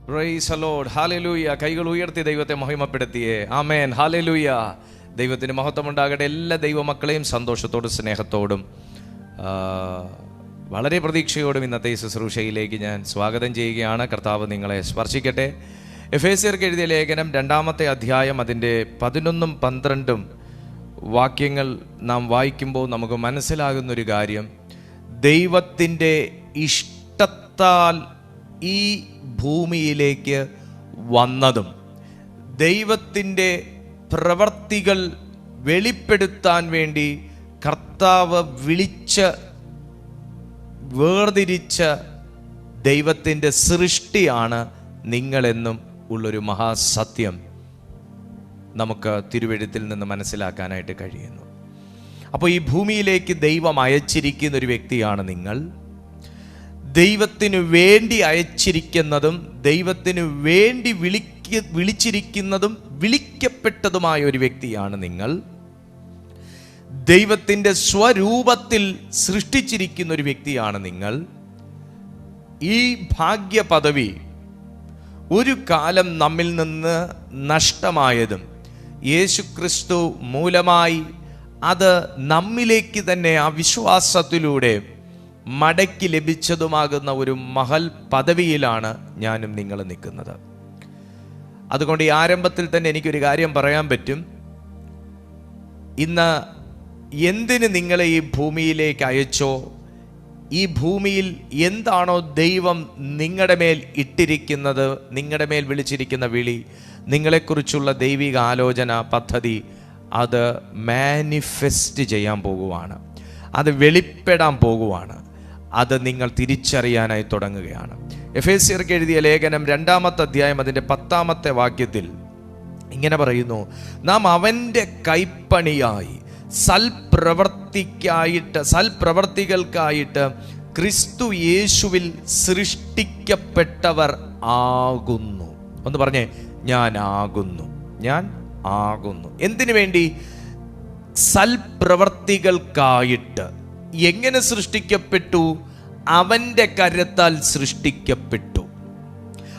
Praise the Lord. Hallelujah. കൈകൾ ഉയർത്തി ദൈവത്തെ മഹിമപ്പെടുത്തിയേ. ആമേൻ. ഹല്ലേലൂയ. ദൈവത്തിന് മഹത്വം ഉണ്ടാകട്ടെ. എല്ലാ ദൈവമക്കളെയും സന്തോഷത്തോടും സ്നേഹത്തോടും വളരെ പ്രതീക്ഷയോടും ഇന്നത്തെ ഈ ശുശ്രൂഷയിലേക്ക് ഞാൻ സ്വാഗതം ചെയ്യുകയാണ്. കർത്താവ് നിങ്ങളെ സ്പർശിക്കട്ടെ. എഫേസ്യർക്ക് എഴുതിയ ലേഖനം 2-ാമത്തെ അധ്യായം അതിൻ്റെ 11ഉം 12ഉം വാക്യങ്ങൾ നാം വായിക്കുമ്പോൾ നമുക്ക് മനസ്സിലാകുന്നൊരു കാര്യം, ദൈവത്തിൻ്റെ ഇഷ്ടത്താൽ ഈ ഭൂമിയിലേക്ക് വന്നതും ദൈവത്തിൻ്റെ പ്രവർത്തികൾ വെളിപ്പെടുത്താൻ വേണ്ടി കർത്താവ് വിളിച്ച് വേർതിരിച്ച ദൈവത്തിൻ്റെ സൃഷ്ടിയാണ് നിങ്ങളെന്നും ഉള്ളൊരു മഹാസത്യം നമുക്ക് തിരുവെഴുത്തിൽ നിന്ന് മനസ്സിലാക്കാനായിട്ട് കഴിയുന്നു. അപ്പോൾ ഈ ഭൂമിയിലേക്ക് ദൈവം അയച്ചിരിക്കുന്ന ഒരു വ്യക്തിയാണ് നിങ്ങൾ. ദൈവത്തിനു വേണ്ടി അയച്ചിരിക്കുന്നതും ദൈവത്തിനു വേണ്ടി വിളിച്ചിരിക്കുന്നതും വിളിക്കപ്പെട്ടതുമായ ഒരു വ്യക്തിയാണ് നിങ്ങൾ. ദൈവത്തിൻ്റെ സ്വരൂപത്തിൽ സൃഷ്ടിച്ചിരിക്കുന്ന ഒരു വ്യക്തിയാണ് നിങ്ങൾ. ഈ ഭാഗ്യ പദവി ഒരു കാലം നമ്മിൽ നിന്ന് നഷ്ടമായതും യേശുക്രിസ്തു മൂലമായി അത് നമ്മിലേക്ക് തന്നെ ആ വിശ്വാസത്തിലൂടെ മടക്കി ലഭിച്ചതുമാകുന്ന ഒരു മഹൽ പദവിയിലാണ് ഞാനും നിങ്ങൾ നിൽക്കുന്നത്. അതുകൊണ്ട് ഈ ആരംഭത്തിൽ തന്നെ എനിക്കൊരു കാര്യം പറയാൻ പറ്റും. ഇന്ന് എന്തിന് നിങ്ങളെ ഈ ഭൂമിയിലേക്ക് അയച്ചോ, ഈ ഭൂമിയിൽ എന്താണോ ദൈവം നിങ്ങളുടെ മേൽ ഇട്ടിരിക്കുന്നത്, നിങ്ങളുടെ മേൽ വിളിച്ചിരിക്കുന്ന വിളി, നിങ്ങളെക്കുറിച്ചുള്ള ദൈവിക ആലോചന പദ്ധതി, അത് മാനിഫെസ്റ്റ് ചെയ്യാൻ പോകുവാണ്, അത് വെളിപ്പെടാൻ പോകുവാണ്, അത് നിങ്ങൾ തിരിച്ചറിയാനായി തുടങ്ങുകയാണ്. എഫേസ്യർക്ക് എഴുതിയ ലേഖനം 2-ാമത്തെ അധ്യായം അതിൻ്റെ 10-ാമത്തെ വാക്യത്തിൽ ഇങ്ങനെ പറയുന്നു, നാം അവൻ്റെ കൈപ്പണിയായി സൽപ്രവർത്തികൾക്കായിട്ട് ക്രിസ്തു യേശുവിൽ സൃഷ്ടിക്കപ്പെട്ടവർ ആകുന്നു. ഒന്ന് പറഞ്ഞേ, ഞാൻ ആകുന്നു. എന്തിനു വേണ്ടി? സൽപ്രവർത്തികൾക്കായിട്ട്. എങ്ങനെ സൃഷ്ടിക്കപ്പെട്ടു? അവൻ്റെ കരത്താൽ സൃഷ്ടിക്കപ്പെട്ടു.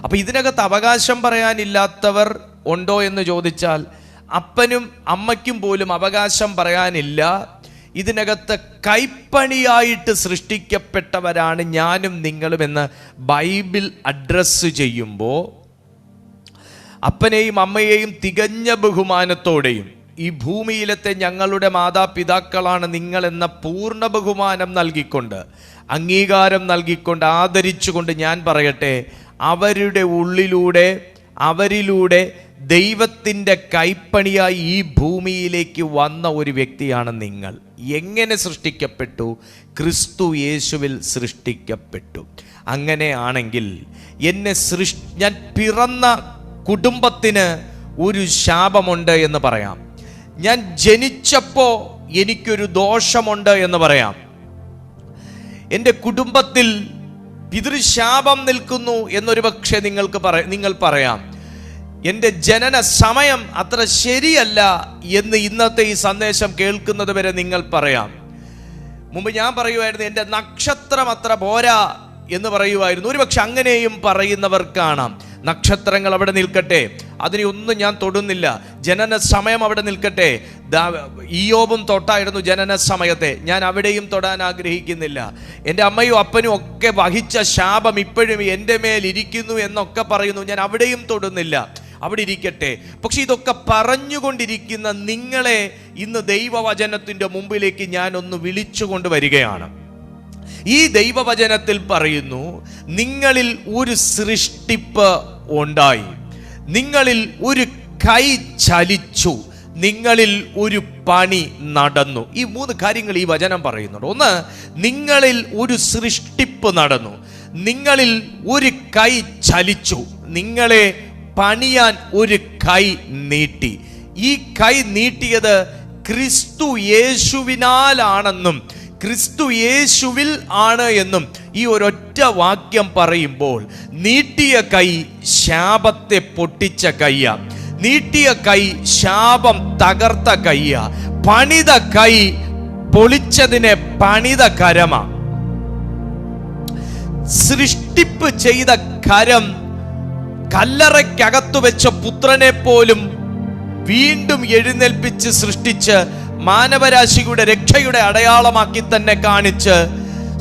അപ്പൊ ഇതിനകത്ത് അവകാശം പറയാനില്ലാത്തവർ ഉണ്ടോ എന്ന് ചോദിച്ചാൽ അപ്പനും അമ്മയ്ക്കും പോലും അവകാശം പറയാനില്ല. ഇതിനകത്ത് കൈപ്പണിയായിട്ട് സൃഷ്ടിക്കപ്പെട്ടവരാണ് ഞാനും നിങ്ങളും എന്ന് ബൈബിൾ അഡ്രസ്സ് ചെയ്യുമ്പോൾ അപ്പനെയും അമ്മയെയും തികഞ്ഞ ബഹുമാനത്തോടെയും ഈ ഭൂമിയിലത്തെ ഞങ്ങളുടെ മാതാപിതാക്കളാണ് നിങ്ങളെന്ന പൂർണ്ണ ബഹുമാനം നൽകിക്കൊണ്ട്, അംഗീകാരം നൽകിക്കൊണ്ട്, ആദരിച്ചുകൊണ്ട് ഞാൻ പറയട്ടെ, അവരുടെ ഉള്ളിലൂടെ അവരിലൂടെ ദൈവത്തിൻ്റെ കൈപ്പണിയായി ഈ ഭൂമിയിലേക്ക് വന്ന ഒരു വ്യക്തിയാണ് നിങ്ങൾ. എങ്ങനെ സൃഷ്ടിക്കപ്പെട്ടു? ക്രിസ്തു യേശുവിൽ സൃഷ്ടിക്കപ്പെട്ടു. അങ്ങനെയാണെങ്കിൽ ഞാൻ പിറന്ന കുടുംബത്തിന് ഒരു ശാപമുണ്ട് എന്ന് പറയാം. ഞാൻ ജനിച്ചപ്പോൾ എനിക്കൊരു ദോഷമുണ്ട് എന്ന് പറയാം. എൻ്റെ കുടുംബത്തിൽ പിതൃശാപം നിൽക്കുന്നു എന്നൊരു പക്ഷേ നിങ്ങൾ പറയാം. എൻ്റെ ജനന സമയം അത്ര ശരിയല്ല എന്ന് ഇന്നത്തെ ഈ സന്ദേശം കേൾക്കുന്നത് വരെ നിങ്ങൾ പറയാം. മുമ്പ് ഞാൻ പറയുമായിരുന്നു, എൻ്റെ നക്ഷത്രം അത്ര പോരാ എന്ന് പറയുമായിരുന്നു. ഒരുപക്ഷെ അങ്ങനെയും പറയുന്നവർ കാണാം. നക്ഷത്രങ്ങൾ അവിടെ നിൽക്കട്ടെ, അതിനെ ഒന്നും ഞാൻ തൊടുന്നില്ല. ജനന സമയം അവിടെ നിൽക്കട്ടെ. ഇയ്യോബും തൊട്ടായിരുന്നു ജനന സമയത്തെ, ഞാൻ അവിടെയും തൊടാൻ ആഗ്രഹിക്കുന്നില്ല. എൻ്റെ അമ്മയും അപ്പനും ഒക്കെ വഹിച്ച ശാപം ഇപ്പോഴും എൻ്റെ മേൽ ഇരിക്കുന്നു എന്നൊക്കെ പറയുന്നു, ഞാൻ അവിടെയും തൊടുന്നില്ല. അവിടെ ഇരിക്കട്ടെ. പക്ഷെ ഇതൊക്കെ പറഞ്ഞുകൊണ്ടിരിക്കുന്ന നിങ്ങളെ ഇന്ന് ദൈവവചനത്തിൻ്റെ മുമ്പിലേക്ക് ഞാനൊന്ന് വിളിച്ചുകൊണ്ട് വരികയാണ്. ഈ ദൈവവചനത്തിൽ പറയുന്നു, നിങ്ങളിൽ ഒരു സൃഷ്ടിപ്പ് ഉണ്ടായി, നിങ്ങളിൽ ഒരു കൈ ചലിച്ചു, നിങ്ങളിൽ ഒരു പണി നടന്നു. ഈ 3 കാര്യങ്ങൾ ഈ വചനം പറയുന്നുണ്ട്. ഒന്ന്, നിങ്ങളിൽ ഒരു സൃഷ്ടിപ്പ് നടന്നു, നിങ്ങളിൽ ഒരു കൈ ചലിച്ചു, നിങ്ങളെ പണിയാൻ ഒരു കൈ നീട്ടി. ഈ കൈ നീട്ടിയത് ക്രിസ്തു യേശുവിനാലാണെന്നും ക്രിസ്തു യേശുവിൽ ആണ് എന്നും ഈ ഒരൊറ്റ വാക്യം പറയുമ്പോൾ, നീട്ടിയ കൈ ശാപത്തെ പൊട്ടിച്ച കയ്യ, നീട്ടിയ കൈ ശാപം തകർത്ത കയ്യ, പണിത കൈ പൊളിച്ചതിനെ പണിത കരമ. സൃഷ്ടിപ്പ് ചെയ്ത കരം കല്ലറയ്ക്കകത്തു വെച്ച പുത്രനെ പോലും വീണ്ടും എഴുന്നേൽപ്പിച്ച് സൃഷ്ടിച്ച് മാനവരാശിയുടെ രക്ഷയുടെ അടയാളമാക്കി തന്നെ കാണിച്ച്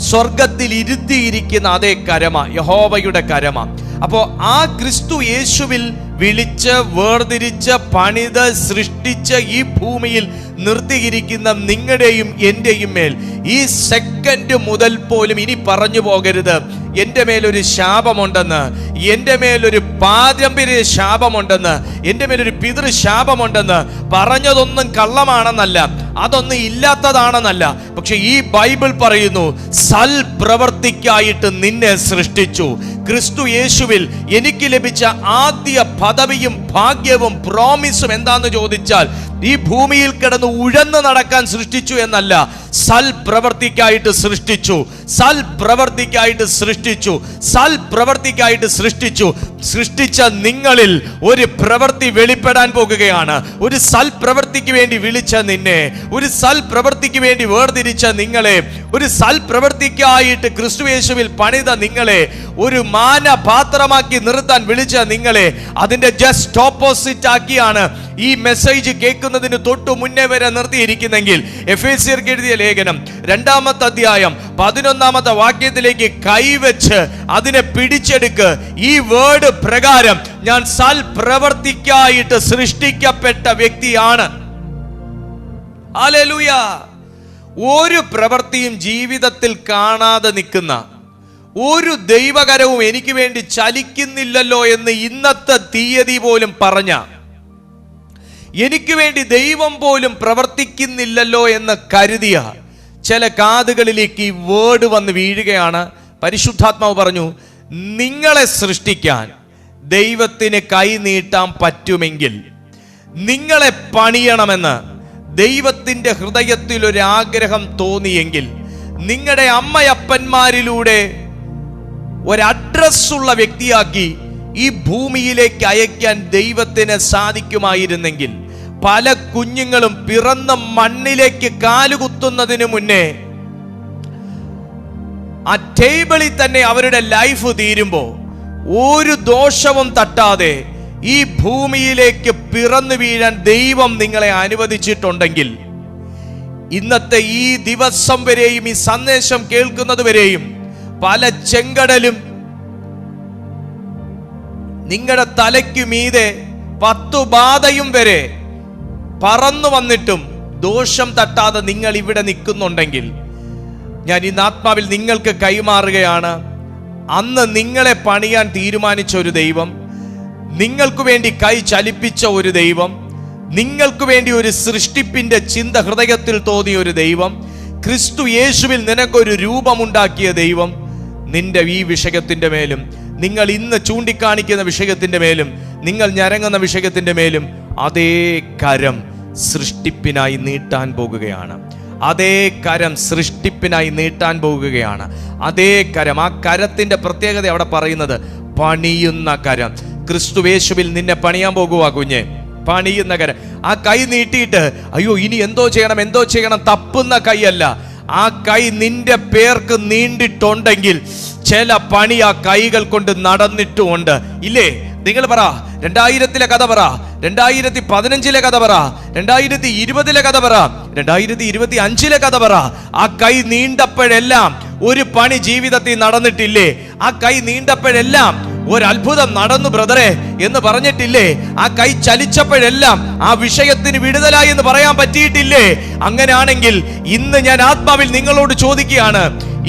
സ്വർഗത്തിൽ ഇരുത്തിയിരിക്കുന്ന അതേ കരമ, യഹോവയുടെ കരമ. അപ്പോ ആ ക്രിസ്തു യേശുവിൽ വിളിച്ച് വേർതിരിച്ച് പണിത് സൃഷ്ടിച്ച് ഈ ഭൂമിയിൽ നിർത്തിയിരിക്കുന്ന നിങ്ങളുടെയും എന്റെയും മേൽ ഈ സെക്കൻഡ് മുതൽ പോലും ഇനി പറഞ്ഞു പോകരുത് എൻ്റെ മേലൊരു ശാപമുണ്ടെന്ന്, എൻ്റെ മേലൊരു പാരമ്പര്യ ശാപമുണ്ടെന്ന്, എൻ്റെ മേലൊരു പിതൃ ശാപമുണ്ടെന്ന്. പറഞ്ഞതൊന്നും കള്ളമാണെന്നല്ല, അതൊന്നും ഇല്ലാത്തതാണെന്നല്ല. പക്ഷെ ഈ ബൈബിൾ പറയുന്നു, സൽപ്രവർത്തിക്കായിട്ട് നിന്നെ സൃഷ്ടിച്ചു. ക്രിസ്തു യേശുവിൽ എനിക്ക് ലഭിച്ച ആദ്യ പദവിയും ഭാഗ്യവും പ്രോമിസും എന്താന്ന് ചോദിച്ചാൽ, ഈ ഭൂമിയിൽ കിടന്ന് ഉഴന്ന് നടക്കാൻ സൃഷ്ടിച്ചു എന്നല്ല, സൽപ്രവർത്തിക്കായിട്ട് സൃഷ്ടിച്ചു. സൽപ്രവർത്തിക്കായിട്ട് സൃഷ്ടിച്ചു. സൽപ്രവർത്തിക്കായിട്ട് സൃഷ്ടിച്ചു. സൃഷ്ടിച്ച നിങ്ങളിൽ ഒരു പ്രവൃത്തി വെളിപ്പെടാൻ പോകുകയാണ്. ഒരു സൽപ്രവൃത്തിക്ക് വേണ്ടി വിളിച്ച നിന്നെ, ഒരു സൽപ്രവൃത്തിക്ക് വേണ്ടി വേർതിരിച്ച നിങ്ങളെ, ഒരു സൽപ്രവൃത്തിക്കായിട്ട് ക്രിസ്തുയേശുവിൽ പണിത നിങ്ങളെ, ഒരു മാനപാത്രമാക്കി നിർത്താൻ വിളിച്ച നിങ്ങളെ, അതിന്റെ ജസ്റ്റ് ഓപ്പോസിറ്റ് ആക്കിയാണ് ഈ മെസ്സേജ് കേൾക്കുന്നതിന് തൊട്ടു മുന്നേ വരെ നിർത്തിയിരിക്കുന്നെങ്കിൽ, എഫേസ്യർക്ക് എഴുതിയ ലേഖനം 2-ാമത്തെ അധ്യായം 11-ാമത്തെ വാക്യത്തിലേക്ക് കൈവച്ച് അതിനെ പിടിച്ചെടുക്ക്. ഈ വേർഡ് പ്രകാരം ഞാൻ സൽപ്രവർത്തിക്കായിട്ട് സൃഷ്ടിക്കപ്പെട്ട വ്യക്തിയാണ്. ഹല്ലേലൂയ. ഒരു പ്രവൃത്തിയും ജീവിതത്തിൽ കാണാതെ നിൽക്കുന്ന, ഒരു ദൈവകരവും എനിക്ക് വേണ്ടി ചലിക്കുന്നില്ലല്ലോ എന്ന് ഇന്നത്തെ തീയതി പോലും പറഞ്ഞ, എനിക്ക് വേണ്ടി ദൈവം പോലും പ്രവർത്തിക്കുന്നില്ലല്ലോ എന്ന് കരുതിയ ചില കാതുകളിലേക്ക് ഈ വേർഡ് വന്ന് വീഴുകയാണ്. പരിശുദ്ധാത്മാവ് പറഞ്ഞു, നിങ്ങളെ സൃഷ്ടിക്കാൻ ദൈവത്തിന് കൈ നീട്ടാൻ പറ്റുമെങ്കിൽ, നിങ്ങളെ പണിയണമെന്ന് ദൈവത്തിന്റെ ഹൃദയത്തിൽ ഒരു ആഗ്രഹം തോന്നിയെങ്കിൽ, നിങ്ങളുടെ അമ്മയപ്പന്മാരിലൂടെ ഒരു അഡ്രസ്സുള്ള വ്യക്തിയാക്കി ഈ ഭൂമിയിലേക്ക് അയക്കാൻ ദൈവത്തിന് സാധിക്കുമായിരുന്നെങ്കിൽ, പല കുഞ്ഞുങ്ങളും പിറന്ന മണ്ണിലേക്ക് കാലുകുത്തുന്നതിന് മുന്നേ ആ ടേബിളിൽ തന്നെ അവരുടെ ലൈഫ് തീരുമ്പോ ഒരു ദോഷവും തട്ടാതെ ഈ ഭൂമിയിലേക്ക് പിറന്നു വീഴാൻ ദൈവം നിങ്ങളെ അനുവദിച്ചിട്ടുണ്ടെങ്കിൽ, ഇന്നത്തെ ഈ ദിവസം വരെയും ഈ സന്ദേശം കേൾക്കുന്നത് വരെയും പല ചെങ്കടലും നിങ്ങളുടെ തലയ്ക്കു മീതെ 10 ബാധയും വരെ പറന്നു വന്നിട്ടും ദോഷം തട്ടാതെ നിങ്ങൾ ഇവിടെ നിൽക്കുന്നുണ്ടെങ്കിൽ, ഞാൻ ഇന്ന് ആത്മാവിൽ നിങ്ങൾക്ക് കൈമാറുകയാണ്. അന്ന് നിങ്ങളെ പണിയാൻ തീരുമാനിച്ച ഒരു ദൈവം, നിങ്ങൾക്ക് വേണ്ടി കൈ ചലിപ്പിച്ച ഒരു ദൈവം, നിങ്ങൾക്ക് വേണ്ടി ഒരു സൃഷ്ടിപ്പിന്റെ ചിന്ത ഹൃദയത്തിൽ തോന്നിയ ഒരു ദൈവം, ക്രിസ്തു യേശുവിൽ നിനക്കൊരു രൂപമുണ്ടാക്കിയ ദൈവം, നിന്റെ ഈ വിഷയത്തിന്റെ മേലും, നിങ്ങൾ ഇന്ന് ചൂണ്ടിക്കാണിക്കുന്ന വിഷയത്തിന്റെ മേലും, നിങ്ങൾ ഞരങ്ങുന്ന വിഷയത്തിന്റെ മേലും അതേ കരം സൃഷ്ടിപ്പിനായി നീട്ടാൻ പോകുകയാണ്. അതേ കരം സൃഷ്ടിപ്പിനായി നീട്ടാൻ പോകുകയാണ്. അതേ കരം, ആ കരത്തിന്റെ പ്രത്യേകത അവിടെ പറയുന്നത് പണിയുന്ന കരം. ക്രിസ്തുയേശുവിൽ നിന്നെ പണിയാൻ പോകുക കുഞ്ഞെ, പണിയുന്ന കരം. ആ കൈ നീട്ടിയിട്ട് അയ്യോ ഇനി എന്തോ ചെയ്യണം തപ്പുന്ന കൈയല്ല. ആ കൈ നിന്റെ പേർക്ക് നീണ്ടിട്ടുണ്ടെങ്കിൽ ചില പണി ആ കൈകൾ കൊണ്ട് നടന്നിട്ടുമുണ്ട്. ഇല്ലേ? നിങ്ങൾ പറ, 2000-ലെ കഥ പറ, 2015-ലെ കഥ പറ, 2020-ലെ കഥ പറ, 2025-ലെ കഥ പറ. ആ കൈ നീണ്ടപ്പോഴെല്ലാം ഒരു പണി ജീവിതത്തിൽ നടന്നിട്ടില്ലേ? ആ കൈ നീണ്ടപ്പോഴെല്ലാം ഒരു അത്ഭുതം നടന്നു ബ്രദറെ എന്ന് പറഞ്ഞിട്ടില്ലേ? ആ കൈ ചലിച്ചപ്പോഴെല്ലാം ആ വിഷയത്തിന് വിടുതലായി എന്ന് പറയാൻ പറ്റിയിട്ടില്ലേ? അങ്ങനെയാണെങ്കിൽ ഇന്ന് ഞാൻ ആത്മാവിൽ നിങ്ങളോട് ചോദിക്കുകയാണ്,